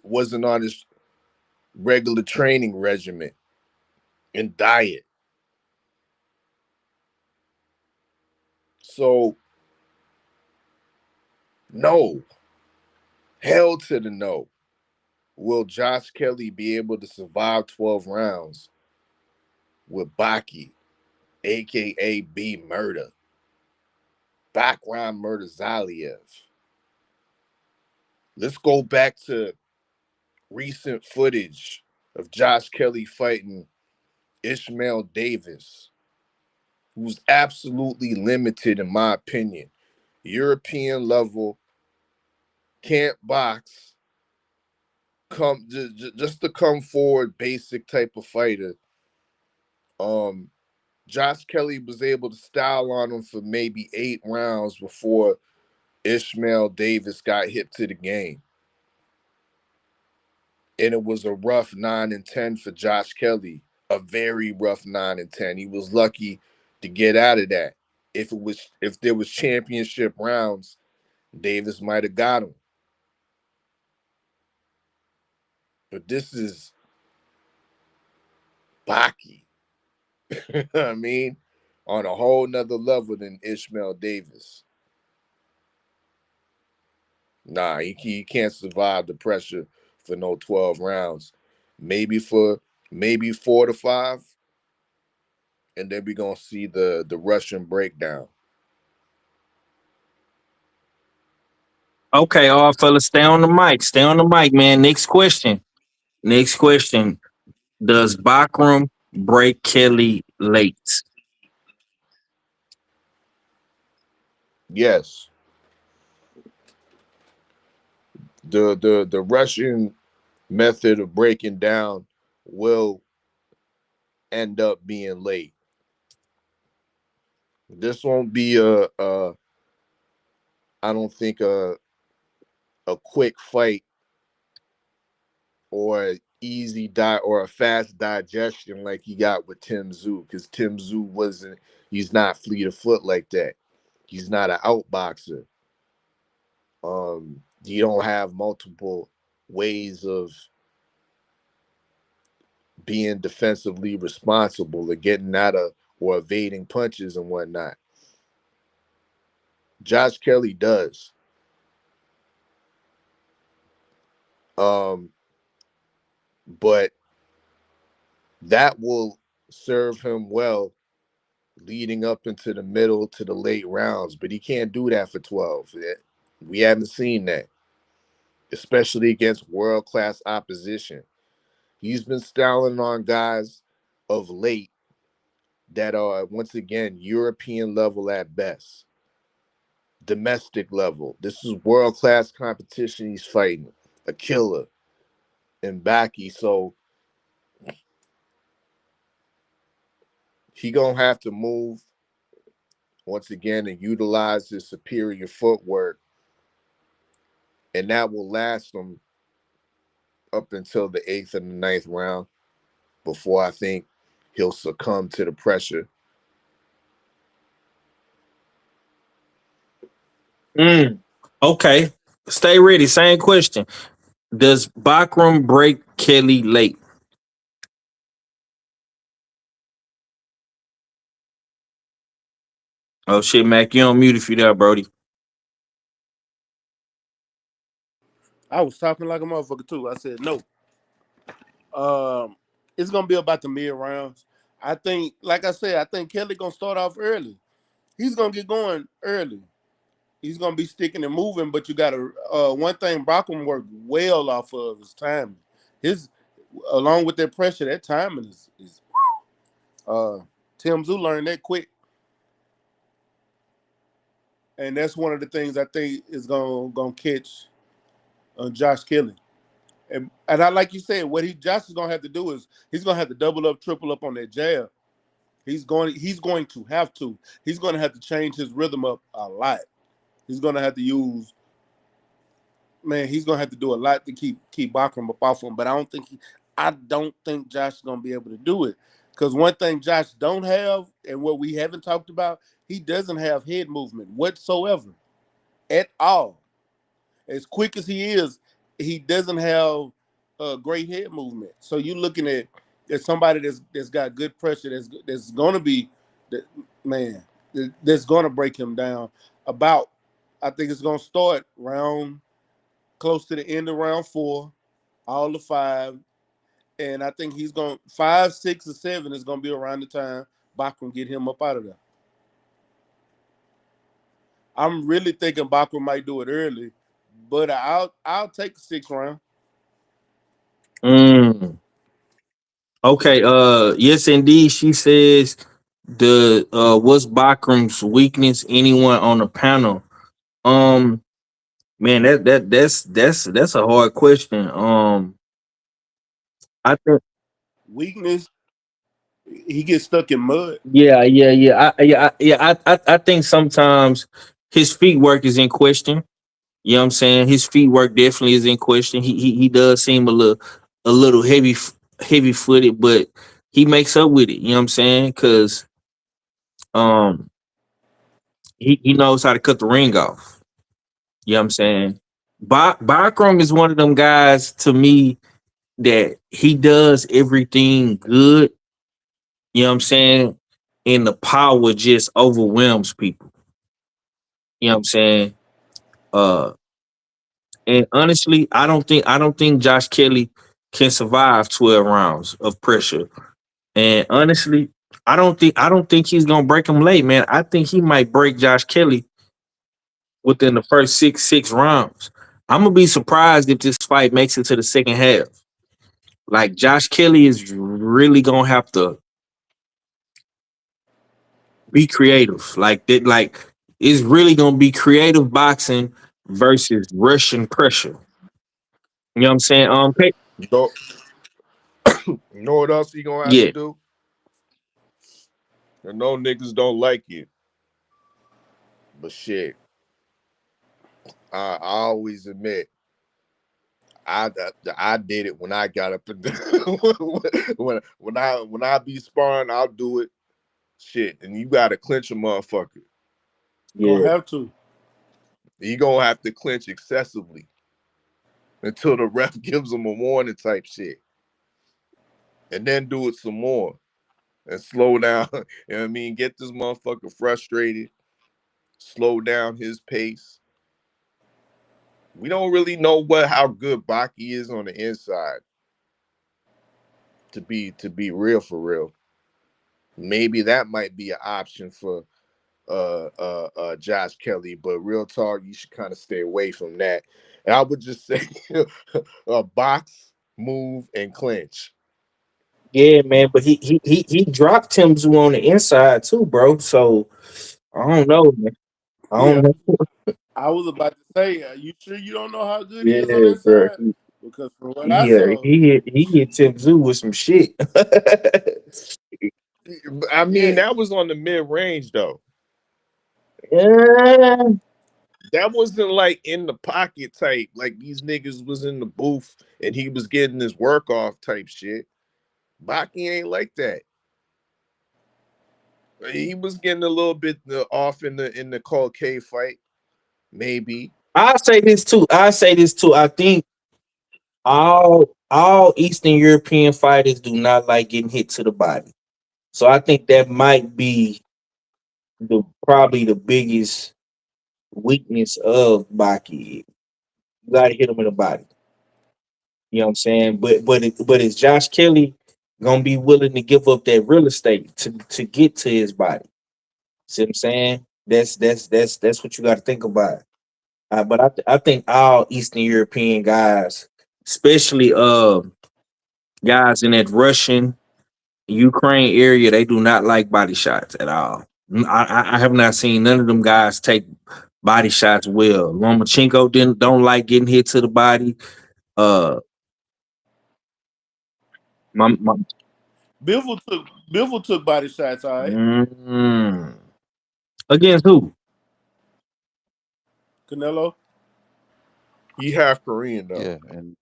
wasn't on his regular training regimen and diet. So no. Hell to the no. Will Josh Kelly be able to survive 12 rounds with Baki, aka B Murder? Bakhram Murtazaliev. Let's go back to recent footage of Josh Kelly fighting Ishmael Davis, who's absolutely limited in my opinion. European level, can't box, just to come forward, basic type of fighter. Josh Kelly was able to style on him for maybe 8 rounds before Ishmael Davis got hip to the game. And it was a rough 9-10 for Josh Kelly. A very rough 9-10. He was lucky to get out of that. If there was championship rounds, Davis might have got him. But this is Baki. I mean, on a whole nother level than Ishmael Davis. Nah, he can't survive the pressure for no 12 rounds. Maybe 4 to 5. And then we're gonna see the Russian breakdown. Okay, all fellas, stay on the mic. Stay on the mic, man. Next question. Next question. Does Bakhram break Kelly late? Yes. The Russian method of breaking down will end up being late. This won't be I don't think a quick fight or easy or a fast digestion like he got with Tim Tszyu, because Tim Tszyu he's not fleet of foot like that. He's not an outboxer. You don't have multiple ways of being defensively responsible or getting out of or evading punches and whatnot. Josh Kelly does. But that will serve him well leading up into the middle to the late rounds, but he can't do that for 12. We haven't seen that, especially against world-class opposition. He's been styling on guys of late that are, once again, European level at best, domestic level. This is world-class competition he's fighting, a killer in Baki. So he gonna have to move once again and utilize his superior footwork, and that will last him up until the 8th and the 9th round before I think he'll succumb to the pressure. Okay. Stay ready. Same question. Does Bakhram break Kelly late? Oh shit, Mac, you on mute if you there, Brody. I was talking like a motherfucker too. I said no. It's gonna be about the mid rounds. I think, like I said, I think Kelly gonna start off early. He's gonna get going early. He's gonna be sticking and moving, but you gotta one thing Brockman worked well off of is timing. His along with that pressure, that timing is Tim Tszyu learned that quick. And that's one of the things I think is gonna catch Josh Kelly. And I like you said, what Josh is gonna have to do is he's gonna have to double up, triple up on that jab. He's going to have to. He's gonna have to change his rhythm up a lot. He's gonna have to use, man, he's gonna have to do a lot to keep Bakhram up off him. But I don't think Josh is gonna be able to do it. Because one thing Josh don't have, and what we haven't talked about, he doesn't have head movement whatsoever at all. As quick as he is, he doesn't have great head movement. So you're looking at somebody that's got good pressure, that's going to be, man, that's going to break him down. I think it's going to start close to the end of round 4, all the 5. And I think he's going 5, 6, or 7 is going to be around the time Bakhram get him up out of there. I'm really thinking Bakhram might do it early, but I'll take the 6th round. Okay, yes indeed. She says the what's Bakhram's weakness? Anyone on the panel? Um Man, that's a hard question. I think Weakness, he gets stuck in mud. yeah. I think sometimes his feet work is in question. You know what I'm saying? His feet work definitely is in question. He does seem a little heavy footed, but he makes up with it. You know what I'm saying? Because um he knows how to cut the ring off. You know what I'm saying? Bakhram is one of them guys to me that he does everything good. You know what I'm saying? And the power just overwhelms people. You know what I'm saying? Uh and honestly, I don't think Josh Kelly can survive 12 rounds of pressure. And honestly, I don't think he's gonna break him late, man. I think he might break Josh Kelly within the first six rounds. I'm gonna be surprised if this fight makes it to the second half. Like Josh Kelly is really gonna have to be creative. Like that, like it's really gonna be creative boxing versus Russian pressure. You know what I'm saying? Don't, you know what else he gonna have to Yeah, do? And no niggas don't like it, but shit, I always admit I did it when I got up and when I be sparring, I'll do it. Shit, and you gotta clinch a motherfucker. Gonna yeah, have to. You gonna have to clinch excessively until the ref gives him a warning type shit, and then do it some more and slow down. You know what I mean? Get this motherfucker frustrated, slow down his pace. We don't really know how good Baki is on the inside. To be real for real, maybe that might be an option for Josh Kelly. But real talk, you should kind of stay away from that. And I would just say, box, move, and clinch. yeah, man. But he dropped Timzu on the inside too, bro. So I don't know, man. I don't Yeah, know. I was about to say, you sure you don't know how good he is on Yeah, that bro. side? Because from what I Yeah, saw, he hit Timzu with some shit. I mean, yeah, that was on the mid range though. Yeah, That wasn't like in the pocket type, like these niggas was in the booth and he was getting his work off type shit. Baki ain't like that. He was getting a little bit off in the Cole K fight, maybe. I say this too. I think all Eastern European fighters do not like getting hit to the body. So I think that might be probably the biggest weakness of Baki. You gotta hit him in the body. You know what I'm saying? But is Josh Kelly gonna be willing to give up that real estate to get to his body? See what I'm saying? That's what you got to think about. But I think all Eastern European guys, especially guys in that Russian Ukraine area, they do not like body shots at all. I have not seen none of them guys take body shots well. Lomachenko don't like getting hit to the body. Uh, my Bivol took body shots. All right, mm, against who? Canelo. He half Korean though. Yeah, and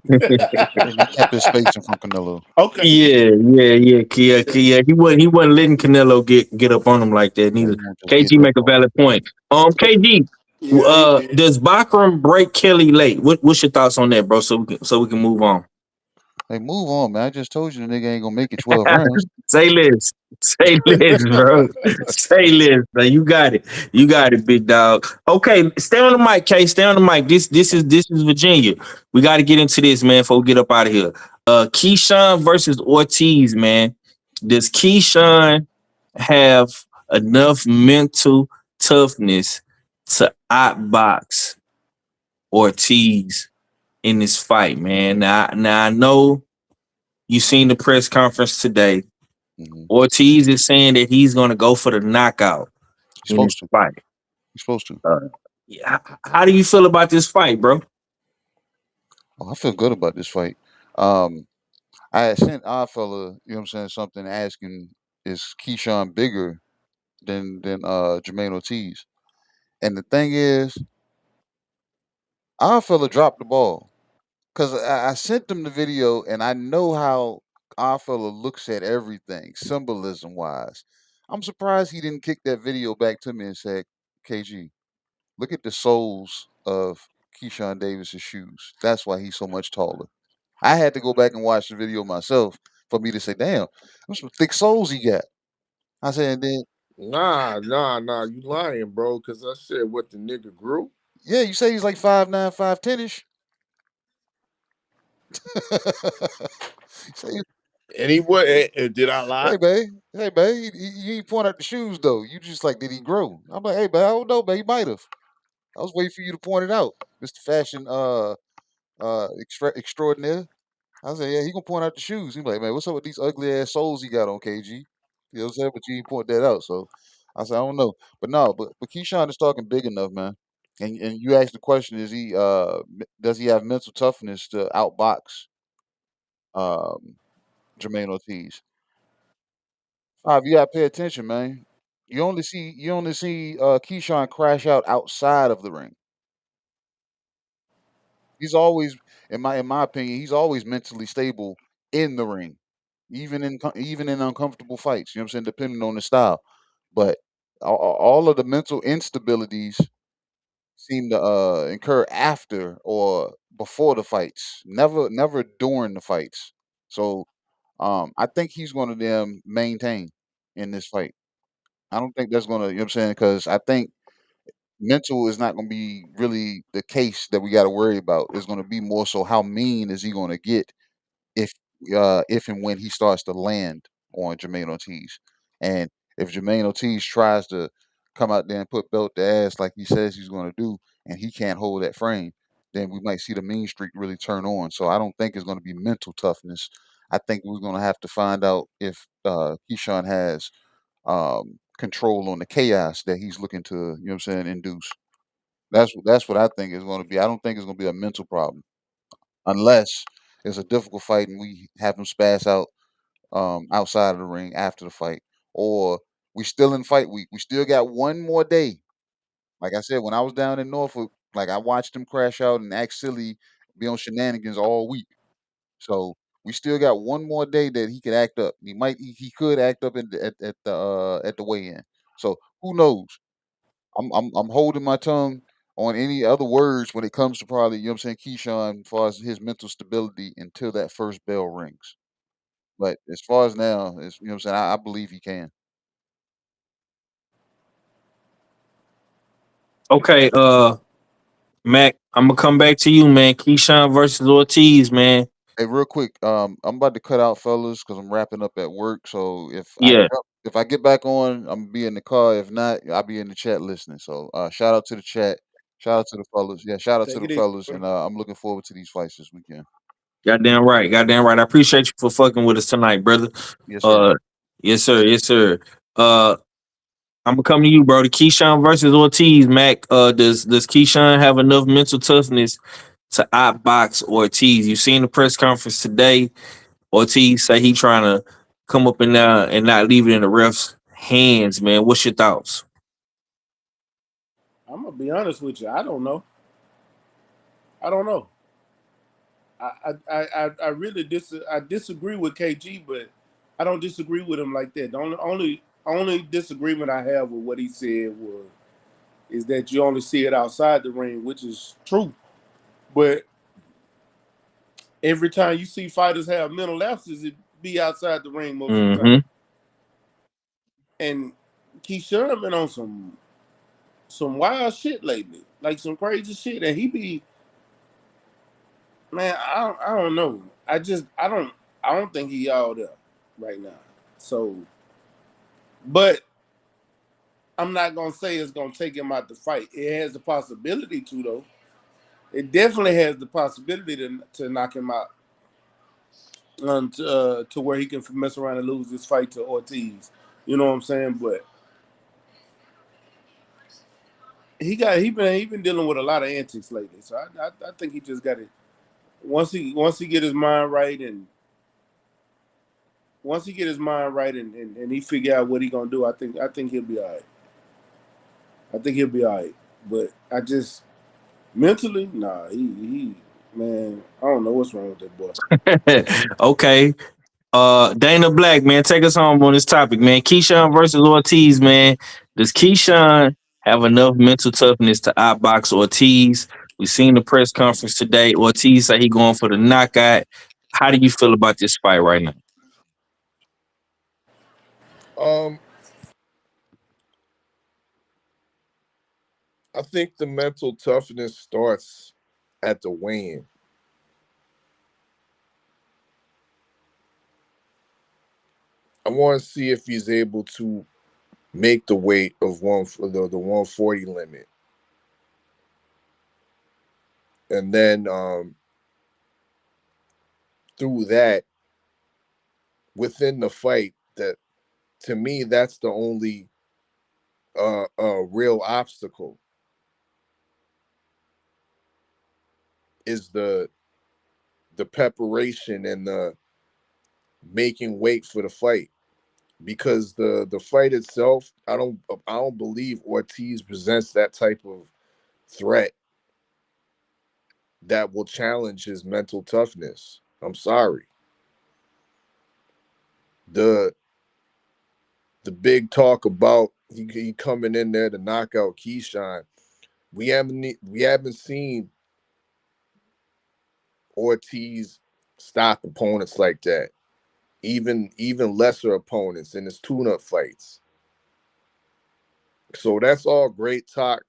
he kept his spacing from Canelo. Okay, Yeah. Kia. He wasn't letting Canelo get up on him like that Yeah, neither. he won't just get KG up make a on him. valid point. KG, yeah, he did. does Bakhram break Kelly late? What's your thoughts on that, bro? So we can move on. Hey, move on, man. I just told you the nigga ain't gonna make it 12 rounds. Say less. Say less, bro. Say less, bro. You got it. You got it, big dog. Okay, stay on the mic, K. Stay on the mic. This is Virginia. We got to get into this, man, before we get up out of here. Keyshawn versus Ortiz, man. Does Keyshawn have enough mental toughness to outbox Ortiz in this fight, man? Now I know you seen the press conference today. Hmm. Ortiz is saying that he's going to go for the knockout He's in this supposed to. fight. He's supposed to. Uh, yeah, how do you feel about this fight, bro? Oh, I feel good about this fight. Um, I had sent our fella, you know what I'm saying, something asking is Keyshawn bigger than Jermaine Ortiz? And the thing is, our fella dropped the ball. Because I sent them the video, and I know how our fella looks at everything, symbolism wise. I'm surprised he didn't kick that video back to me and say, KG, look at the soles of Keyshawn Davis's shoes. That's why he's so much taller. I had to go back and watch the video myself for me to say, damn, them some thick soles he got. I said, and then, Nah, you lying, bro, because I said what the nigga grew. yeah, you say he's like 5'9", 5'10" say, And he what? Did I lie? hey, babe, you ain't point out the shoes though. You just like, did he grow? I'm like, hey, babe, I don't know, babe, he might have. I was waiting for you to point it out, Mr. Fashion extraordinaire. I said, yeah, he gonna point out the shoes. He like, man, what's up with these ugly ass soles he got on, KG? You know what I'm saying? But you ain't point that out. So I said, I don't know. But no, but Keyshawn is talking big enough, man. And you asked the question, is he does he have mental toughness to outbox um Jermaine Ortiz? You gotta pay attention, man. You only see Keyshawn crash out outside of the ring. He's always, in my opinion, he's always mentally stable in the ring, even in uncomfortable fights. You know what I'm saying? Depending on the style, but all of the mental instabilities seem to incur after or before the fights. Never during the fights. So, I think he's going to them maintain in this fight. I don't think that's going to. You know what I'm saying? Because I think mental is not going to be really the case that we got to worry about. It's going to be more so how mean is he going to get if if and when he starts to land on Jermaine Ortiz. And if Jermaine Ortiz tries to come out there and put belt to ass like he says he's going to do, and he can't hold that frame, then we might see the mean streak really turn on. So I don't think it's going to be mental toughness. I think we're going to have to find out if Keyshawn has control on the chaos that he's looking to, you know what I'm saying, induce. That's what I think it's going to be. I don't think it's going to be a mental problem unless it's a difficult fight and we have him spaz out outside of the ring after the fight, or we still in fight week. We still got one more day. Like I said, when I was down in Norfolk, like I watched him crash out and act silly, be on shenanigans all week. So we still got one more day that he could act up. He could act up at the weigh-in. So who knows? I'm holding my tongue on any other words when it comes to probably, you know what I'm saying, Keyshawn as far as his mental stability until that first bell rings. But as far as now, it's, you know what I'm saying, I believe he can. Okay, Mac, I'm gonna come back to you, man. Keyshawn versus Ortiz, man. Hey, real quick, I'm about to cut out, fellas, because I'm wrapping up at work. So Yeah, if I get back on, I'm gonna be in the car. If not, I'll be in the chat listening. So shout out to the chat, shout out to the fellas. Yeah, shout out to Take the it easy, fellas, bro. and I'm looking forward to these fights this weekend. goddamn right, goddamn right. I appreciate you for fucking with us tonight, brother. Yes, sir. Uh, yes, sir, yes, sir. Uh, I'm gonna come to you, bro. The Keyshawn versus Ortiz, Mac. Does Keyshawn have enough mental toughness to outbox Ortiz? You seen the press conference today. Ortiz say he trying to come up in there and not leave it in the refs' hands, man. What's your thoughts? I'm gonna be honest with you. I don't know. I don't know. I really I disagree with KG, but I don't disagree with him like that. The only disagreement I have with what he said is that you only see it outside the ring, which is true. But every time you see fighters have mental lapses, it be outside the ring most of the time. Mm-hmm. And Keyshawn been on some wild shit lately, like some crazy shit, and he be, man, I don't know. I don't think he all there right now. So, but I'm not gonna say it's gonna take him out the fight. It has the possibility to, though. It definitely has the possibility to knock him out, to where he can mess around and lose this fight to Ortiz. You know what I'm saying? But he been dealing with a lot of antics lately. So I think he just got it. Once he get his mind right, and he figure out what he gonna do, I think he'll be all right. I think he'll be all right. But I just mentally, nah, he man, I don't know what's wrong with that boy. Okay. Dana Black, man, take us home on this topic, man. Keyshawn versus Ortiz, man. Does Keyshawn have enough mental toughness to outbox Ortiz? We seen the press conference today. Ortiz said he going for the knockout. How do you feel about this fight right now? Um, I think the mental toughness starts at the weigh-in. I want to see if he's able to make the weight of the 140 limit, and then through that, within the fight, that to me that's the only real obstacle is the preparation and the making weight for the fight, because the fight itself, I don't believe Ortiz presents that type of threat that will challenge his mental toughness. I'm sorry. The the big talk about he coming in there to knock out Keyshawn. We haven't seen Ortiz stop opponents like that. Even lesser opponents in his tune-up fights. So that's all great talk,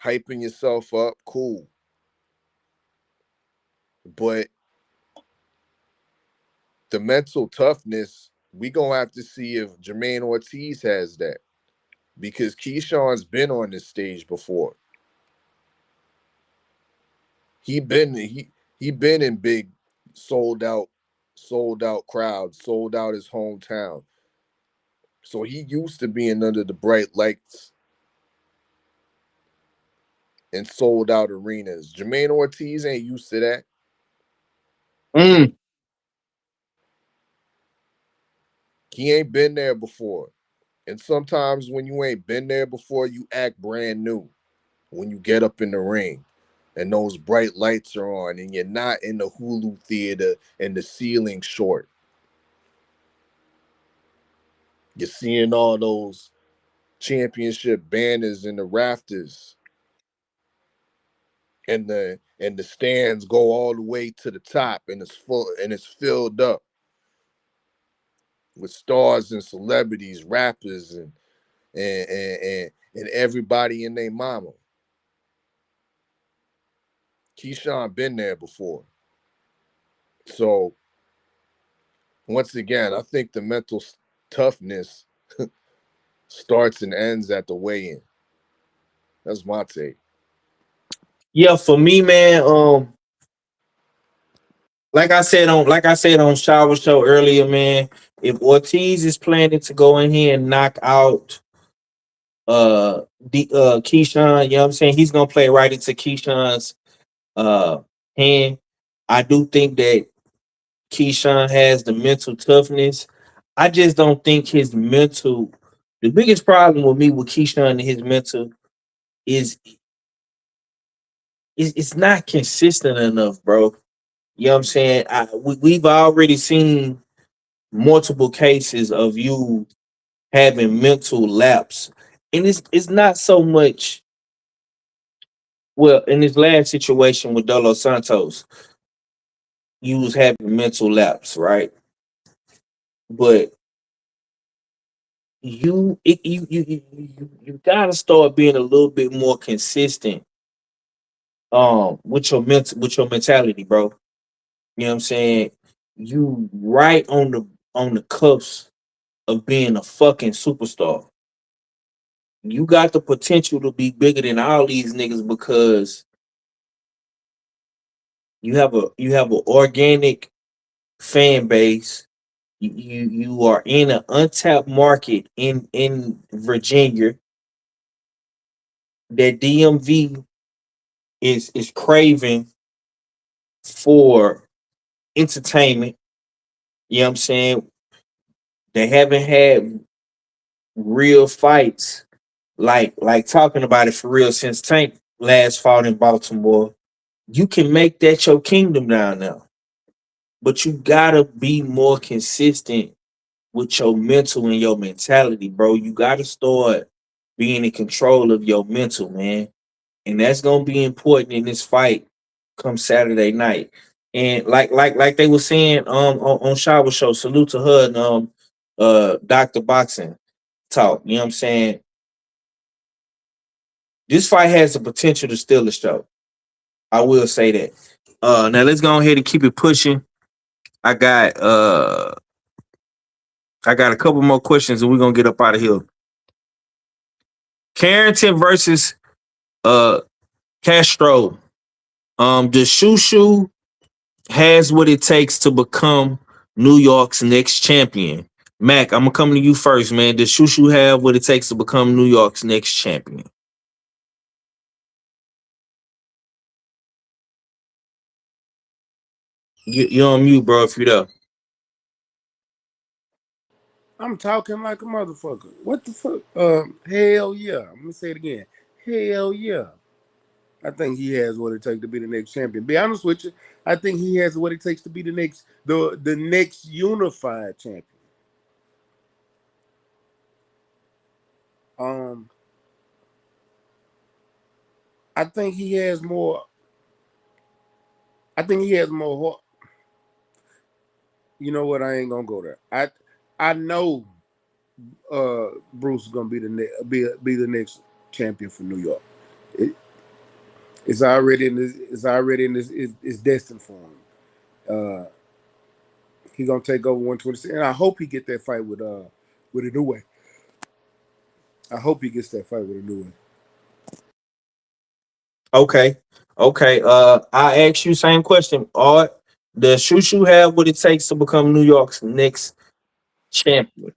hyping yourself up, cool. But the mental toughness, we gonna have to see if Jamaine Ortiz has that, because Keyshawn's been on this stage before. He been in big sold out crowds, sold out his hometown. So he used to being under the bright lights and sold out arenas. Jamaine Ortiz ain't used to that. Mm, He ain't been there before. And sometimes when you ain't been there before, you act brand new when you get up in the ring and those bright lights are on and you're not in the Hulu theater and the ceiling short. You're seeing all those championship banners in the rafters, and the stands go all the way to the top, and it's full and it's filled up with stars and celebrities, rappers, and everybody and their mama. Keyshawn been there before. So once again, I think the mental toughness starts and ends at the weigh-in. That's my take. yeah, for me, man. Like I said on Shower Show earlier, man. If Ortiz is planning to go in here and knock out the Keyshawn, you know what I'm saying? He's gonna play right into Keyshawn's uh hand. I do think that Keyshawn has the mental toughness. I just don't think his mental, the biggest problem with me with Keyshawn and his mental is it's not consistent enough, bro. You know what I'm saying? We've already seen multiple cases of you having mental lapse. And it's not so much, well, in this last situation with Dolo Santos, you was having mental lapse, right? But you gotta start being a little bit more consistent with your mentality, bro. You know what I'm saying? You right on the cuffs of being a fucking superstar. You got the potential to be bigger than all these niggas because you have an organic fan base. You are in an untapped market in Virginia that DMV is craving for entertainment. You know what I'm saying? They haven't had real fights like talking about it for real, since Tank last fought in Baltimore, you can make that your kingdom down there. But you gotta be more consistent with your mental and your mentality, bro. You gotta start being in control of your mental, man. And that's gonna be important in this fight come Saturday night. And like they were saying on Shower Show, salute to her and Dr. Boxing Talk. You know what I'm saying? This fight has the potential to steal the show. I will say that. Now let's go ahead and keep it pushing. I got uh I got a couple more questions and we're gonna get up out of here. Carrington versus uh Castro. The Shushu has what it takes to become New York's next champion. Mac, I'm gonna come to you first, man. Does Shushu have what it takes to become New York's next champion? You're on mute, bro, if you're there. I'm talking like a motherfucker. What the fuck? Hell yeah. I'm gonna say it again. Hell yeah. I think he has what it takes to be the next champion. Be honest with you, I think he has what it takes to be the next unified champion. I think he has more. I think he has more. You know what? I ain't gonna go there. I know Bruce is gonna be the next champion for New York. It's already in this. It's already in this. It's destined for him. He gonna take over 126, and I hope he get that fight with a new way. I hope he gets that fight with a new way. Okay. Okay. I ask you same question. Art, does Shushu have what it takes to become New York's next champion?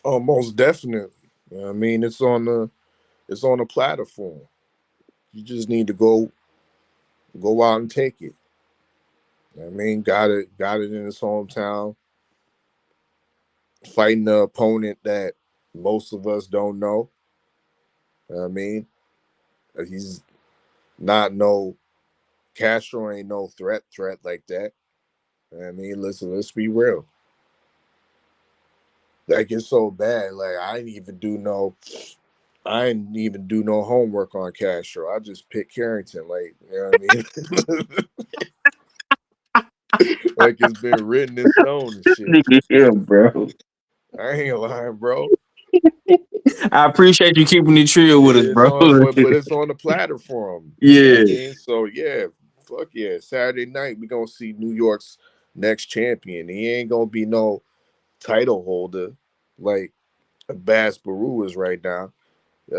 Oh, most definitely. You know what I mean, it's on the platform. You just need to go out and take it. You know what I mean, got it in his hometown, fighting the opponent that most of us don't know. You know what I mean, he's not no Castro ain't no threat like that. You know what I mean, listen, let's be real. Like it's so bad. Like I didn't even do no homework on Castro. I just picked Carrington. Like, you know what I mean? Like it's been written in stone and shit. Nigga here, bro. I ain't lying, bro. I appreciate you keeping it trill with us, Yeah, bro. but it's on the platform. You know what I Yeah. mean? So yeah, fuck yeah. Saturday night we gonna see New York's next champion. He ain't gonna be no title holder like Abass Baraou is right now.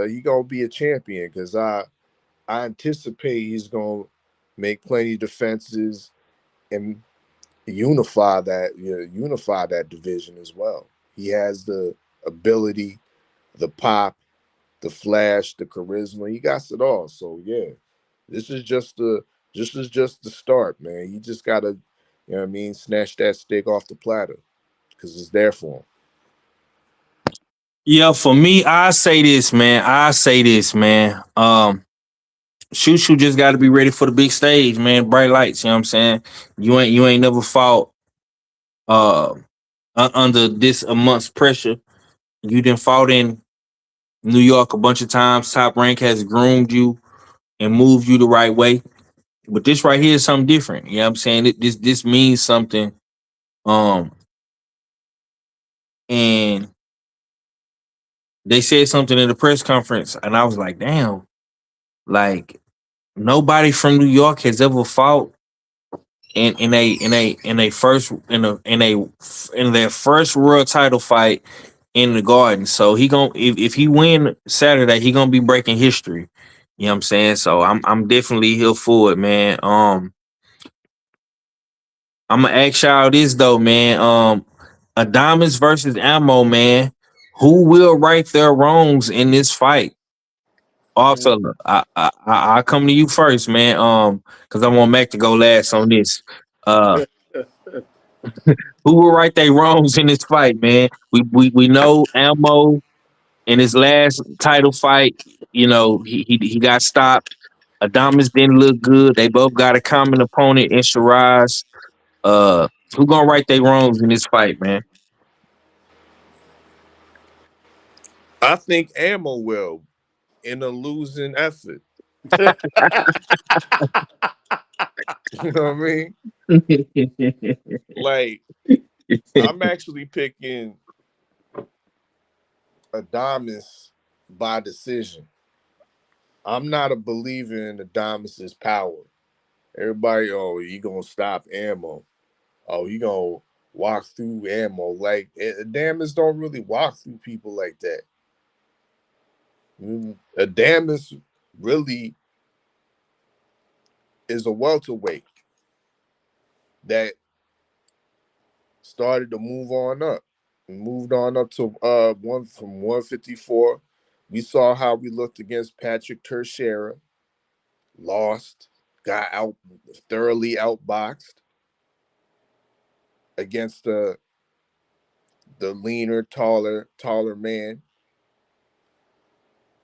He gonna be a champion because I anticipate he's gonna make plenty of defenses and unify that division as well. He has the ability, the pop, the flash, the charisma. He got it all. So yeah, this is just the start, man. You just gotta, you know what I mean, snatch that steak off the platter because it's there for him. Yeah, for me, I say this, man. Shushu just got to be ready for the big stage, man. Bright lights, you know what I'm saying? You ain't never fought uh under this amongst pressure. You done fought in New York a bunch of times. Top Rank has groomed you and moved you the right way. But this right here is something different. You know what I'm saying? This means something. Um, and they said something in the press conference, and I was like, damn, like nobody from New York has ever fought in their first world title fight in the Garden. So he gon' if he win Saturday, he gonna be breaking history. You know what I'm saying? So I'm definitely here for it, man. I'm gonna ask y'all this though, man. Adamas versus Ammo, man. Who will right their wrongs in this fight? Also, I come to you first, man. Because I want Mac to go last on this. Uh, who will right their wrongs in this fight, man? We know Ammo. in his last title fight, you know, he got stopped. Adamas didn't look good. They both got a common opponent in Shiraz. Who gonna right their wrongs in this fight, man? I think Ammo will in a losing effort. You know what I mean? Like, I'm actually picking Adamas by decision. I'm not a believer in Adamas's power. Everybody, oh, you gonna stop Ammo. Oh, you gonna walk through Ammo. Like, Adamas don't really walk through people like that. Adamas really is a welterweight that started to move on up. Moved on up to one from 154. We saw how we looked against Patrick Teixeira. Lost, got out thoroughly outboxed against the leaner, taller man.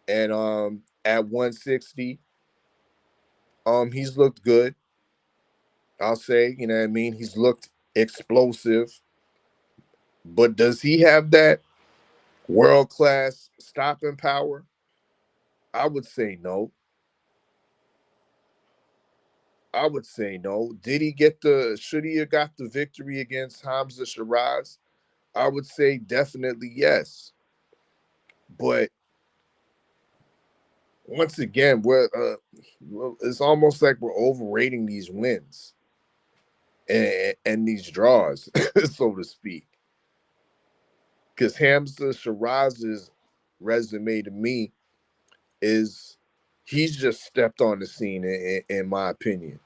And at 160, he's looked good. I'll say, you know what I mean? He's looked explosive. But does he have that world-class stopping power? I would say no. I would say no. Should he have got the victory against Hamza Shiraz? I would say definitely yes. But once again, it's almost like we're overrating these wins and these draws, so to speak. Because Hamza Shiraz's resume to me is he's just stepped on the scene in my opinion.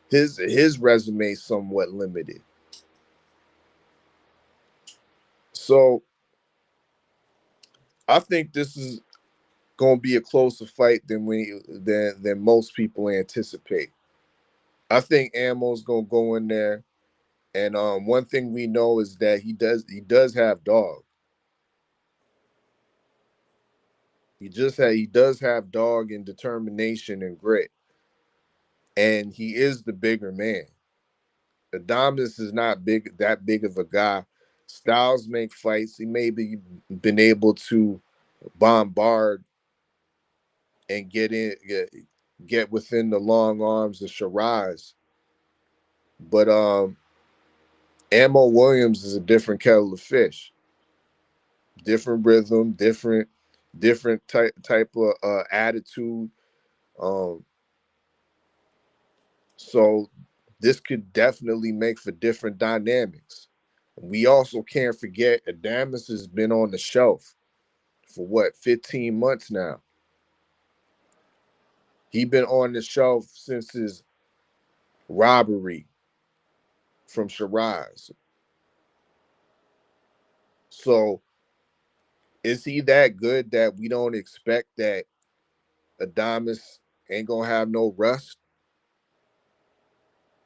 His resume is somewhat limited. So I think this is going to be a closer fight than most people anticipate. I think Ammo's going to go in there, and one thing we know is that he does have dog. He does have dog and determination and grit, and he is the bigger man. Adonis is not that big of a guy. Styles make fights. He may be been able to bombard and get within the long arms of Shiraz. But Ammo Williams is a different kettle of fish. Different rhythm, different type of attitude. Um, so this could definitely make for different dynamics. We also can't forget Adamas has been on the shelf for what, 15 months now. He been on the shelf since his robbery from Shiraz. So is he that good that we don't expect that Adamas ain't gonna have no rust?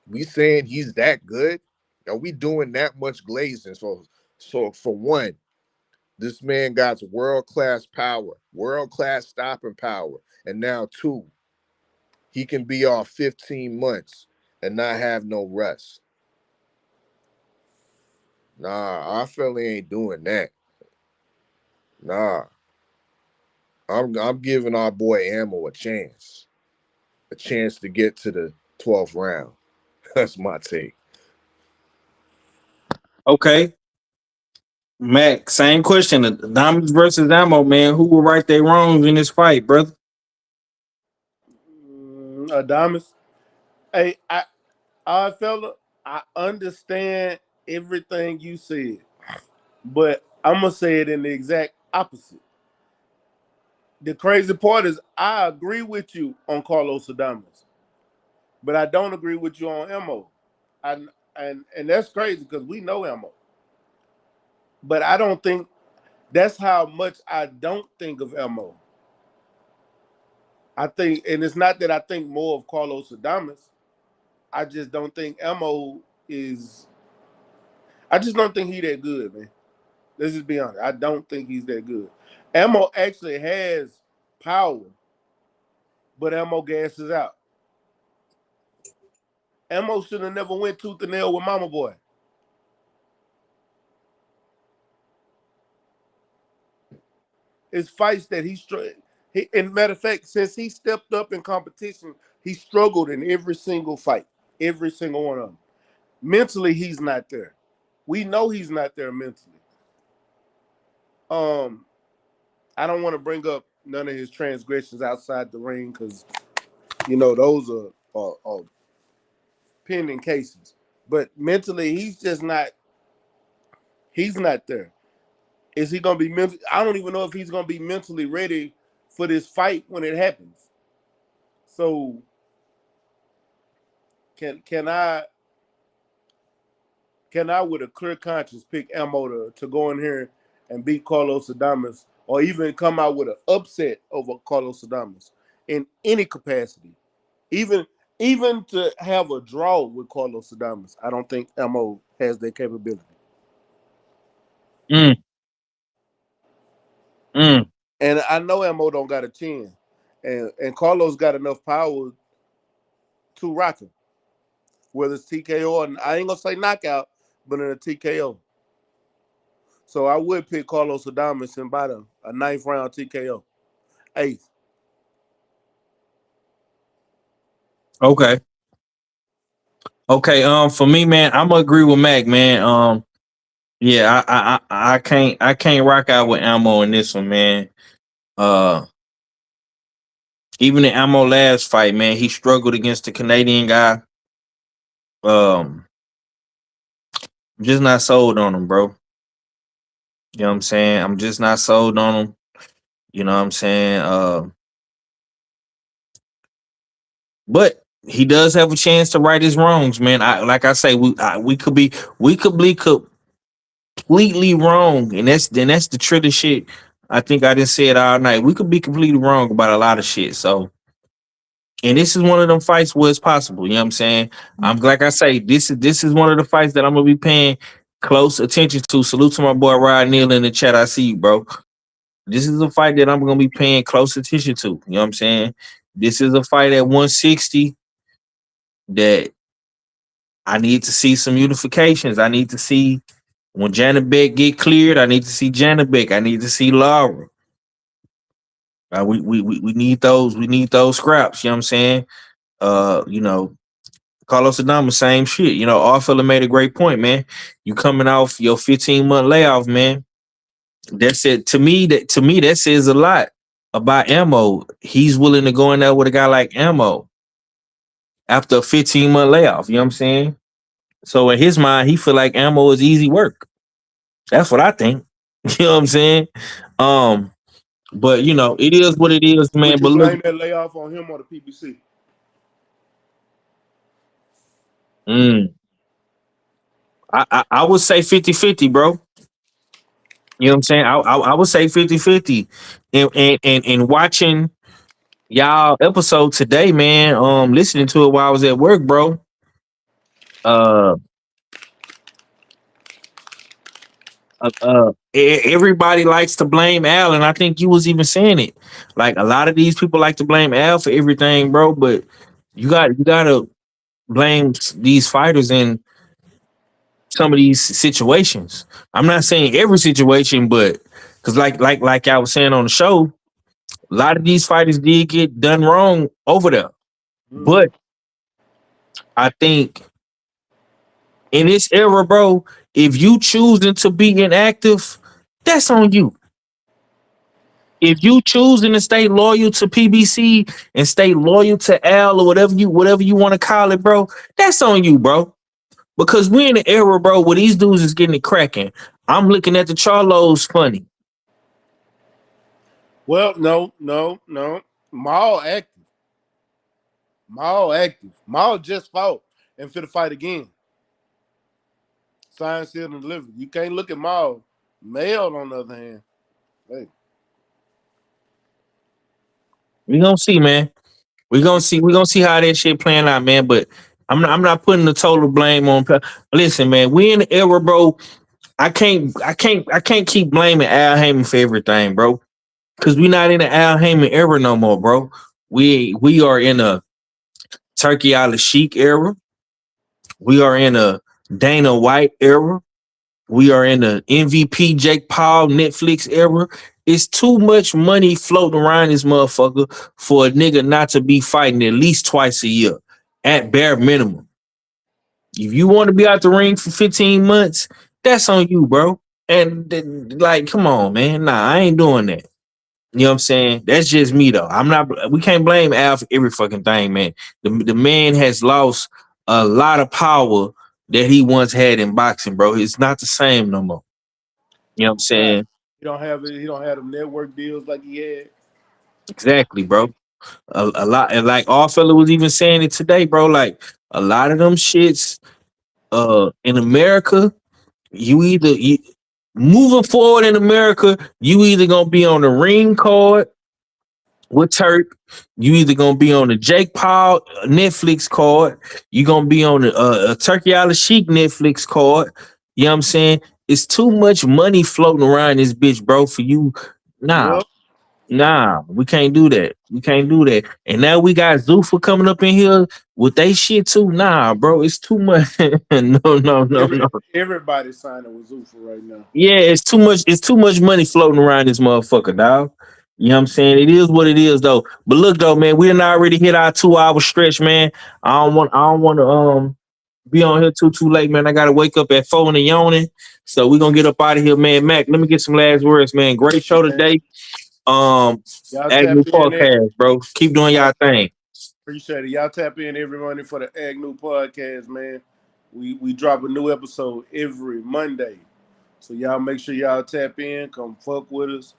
We saying he's that good? Are we doing that much glazing? So for one, this man got world-class power, world-class stopping power. And now two, he can be off 15 months and not have no rest. Nah, our fella ain't doing that. Nah. I'm giving our boy Ammo a chance to get to the 12th round. That's my take. Okay, Mac, same question. Adamas versus Ammo, man. Who will right their wrongs in this fight, brother? Adamas. Hey, fella, I understand everything you said, but I'm gonna say it in the exact opposite. The crazy part is I agree with you on Carlos Adamas, but I don't agree with you on Mo. And that's crazy because we know Mo. But I don't think that's how much I don't think of Mo. I think, and it's not that I think more of Carlos Adamas. I just don't think Mo is. I just don't think he that good, man. Let's just be honest. I don't think he's that good. Ammo actually has power, but Ammo gasses out. Ammo should have never went tooth and nail with Mama Boy. It's fights that and matter of fact, since he stepped up in competition, he struggled in every single fight, every single one of them. Mentally, he's not there. We know he's not there mentally. I don't want to bring up none of his transgressions outside the ring because those are pending cases. But mentally, he's just not. He's not there. Is he gonna be mentally? I don't even know if he's gonna be mentally ready for this fight when it happens. So, can I with a clear conscience pick Ammo to go in here and beat Carlos Adames, or even come out with an upset over Carlos Adames in any capacity, even to have a draw with Carlos Adames? I don't think Ammo has that capability. Mm. And I know Ammo don't got a chin, and Carlos got enough power to rock him, whether it's TKO or I ain't gonna say knockout, but in a TKO. So I would pick Carlos Adames in about a ninth round TKO, eighth. Okay. For me, man, I'm gonna agree with Mac, man. Yeah, I can't rock out with Ammo in this one, man. Even the Ammo last fight, man, he struggled against the Canadian guy. I'm just not sold on him, bro. You know what I'm saying? I'm just not sold on him. You know what I'm saying? But he does have a chance to right his wrongs, man. Like I say, we could be completely wrong, and that's the Trill shit. I think I just said all night. We could be completely wrong about a lot of shit. So, and this is one of them fights where it's possible. You know what I'm saying? I'm like I say, this is one of the fights that I'm gonna be paying close attention to. Salute to my boy Rod Neal in the chat. I see you, bro. This is a fight that I'm gonna be paying close attention to. You know what I'm saying? This is a fight at 160 that I need to see some unifications. I need to see when Janet Beck get cleared. I need to see Janet Beck. I need to see Laura. We need those. We need those scraps. You know what I'm saying? Carlos Adames, same shit. Arfella made a great point, man. You coming off your 15-month layoff, man. That's it. To me, that says a lot about Ammo. He's willing to go in there with a guy like Ammo after a 15-month layoff. You know what I'm saying? So in his mind, he feel like Ammo is easy work. That's what I think. You know what I'm saying? But it is what it is, man. Would you blame that layoff on him or the PBC? I would say 50-50, bro. You know what I'm saying? I would say 50-50. And watching y'all episode today, man, listening to it while I was at work, bro. Everybody likes to blame Al, and I think you was even saying it. Like a lot of these people like to blame Al for everything, bro. But you gotta blame these fighters in some of these situations. I'm not saying every situation, but because like I was saying on the show, a lot of these fighters did get done wrong over there. Mm-hmm. But I think in this era, bro, if you choosing to be inactive, that's on you. If you choosing to stay loyal to PBC and stay loyal to Al or whatever you want to call it, bro, that's on you, bro. Because we're in an era, bro, where these dudes is getting it cracking. I'm looking at the Charlos funny. Well, no. Maul active. Maul just fought and fit to fight again. Signed, sealed, and delivered. You can't look at Maul. Male, on the other hand. Hey. We gonna see, man. We gonna see how that shit playing out, man. But I'm not putting the total blame on. Listen, man, we in the era, bro. I can't keep blaming Al Heyman for everything, bro. Because we not in the Al Heyman era no more, bro. We are in a Turkey Al Sheik era. We are in a Dana White era. We are in the MVP Jake Paul Netflix era. It's too much money floating around this motherfucker for a nigga not to be fighting at least twice a year, at bare minimum. If you want to be out the ring for 15 months, that's on you, bro. And like, come on, man. Nah, I ain't doing that. You know what I'm saying? That's just me though. We can't blame Al for every fucking thing, man. The man has lost a lot of power that he once had in boxing, bro. It's not the same no more. You know what I'm Right. saying? He don't have them network deals like he had. Exactly, bro. A lot, and like all fella was even saying it today, bro. Like a lot of them shits in America, moving forward in America, you either gonna be on the ring card with Turk, you either gonna be on the Jake Paul Netflix card, you gonna be on a Turkey Al Sheik Netflix card. You know what I'm saying? It's too much money floating around this bitch, bro. For you, nah. Yep. Nah, we can't do that. We can't do that. And now we got Zuffa coming up in here with they shit too. Nah, bro, it's too much. No. Everybody's signing with Zuffa right now. Yeah, it's too much. It's too much money floating around this motherfucker, dog. You know what I'm saying? It is what it is, though. But look, though, man, we done already hit our 2-hour stretch, man. I don't want to be on here too late, man. I gotta wake up at 4 in the yawning. So we're gonna get up out of here, man. Mac, let me get some last words, man. Great show today. Y'all tap Agnew in there. Podcast, bro. Keep doing y'all thing. Appreciate it. Y'all tap in every Monday for the Agnew Podcast, man. We drop a new episode every Monday. So y'all make sure y'all tap in. Come fuck with us.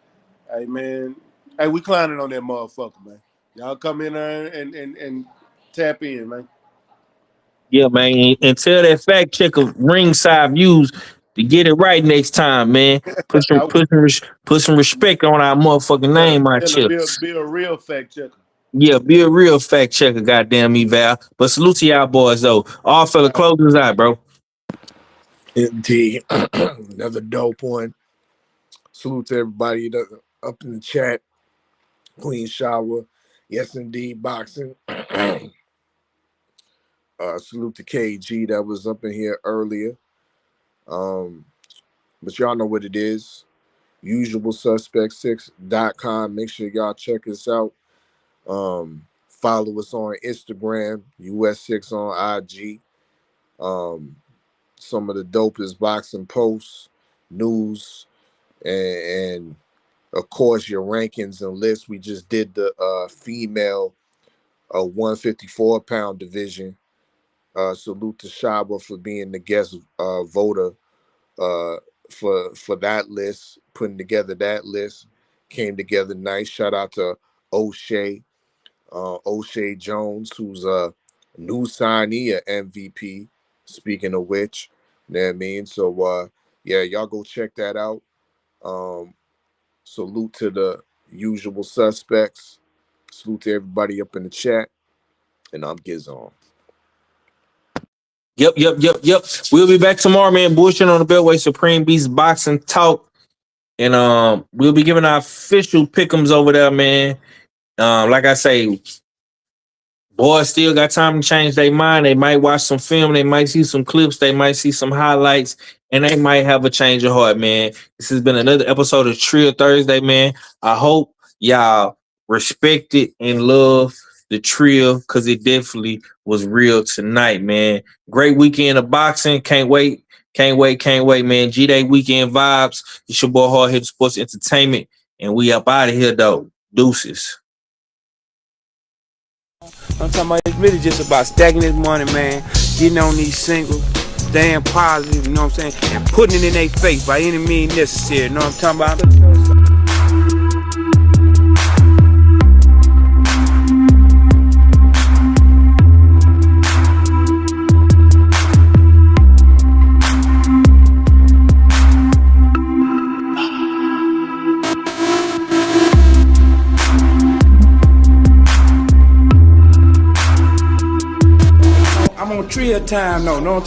Hey, man. Hey, we climbing on that motherfucker, man. Y'all come in there and tap in, man. Yeah, man. And tell that fact checker ringside views to get it right next time, man. Put some respect on our motherfucking name out here. Be a real fact checker. Yeah, be a real fact checker, goddamn me, Val. But salute to y'all boys, though. All fella closers out, bro. Indeed. Another dope one. Salute to everybody up in the chat. Queen Shower. Yes, indeed. Boxing. Salute to KG that was up in here earlier. But y'all know what it is. usualsuspect6.com. Make sure y'all check us out. Follow us on Instagram, US6 on IG. Some of the dopest boxing posts, news, and of course your rankings and lists. We just did the female 154-pound division. Salute to Shaba for being the guest voter for that list, putting together that list. Came together nice. Shout out to O'Shea Jones, who's a new signee at MVP. Speaking of which, you know what I mean? So yeah, y'all go check that out. Salute to the usual suspects. Salute to everybody up in the chat. And I'm Gizon. Yep. We'll be back tomorrow, man. Bullshit on the Beltway Supreme Beast Boxing Talk. And we'll be giving our official pick'ems over there, man. Like I say, boys still got time to change their mind. They might watch some film, they might see some clips, they might see some highlights, and they might have a change of heart, man. This has been another episode of Trill Thursday, man. I hope y'all respect it and love the Trill, because it definitely was real tonight, man. Great weekend of boxing. Can't wait, man. G-Day weekend vibes. It's your boy Hard Hitter Sports Entertainment, and we up out of here, though. Deuces. I'm talking about it's really just about stacking this money, man. Getting on these singles, staying positive, you know what I'm saying? And putting it in their face by any means necessary, you know what I'm talking about? I'm on Trill time, no, no,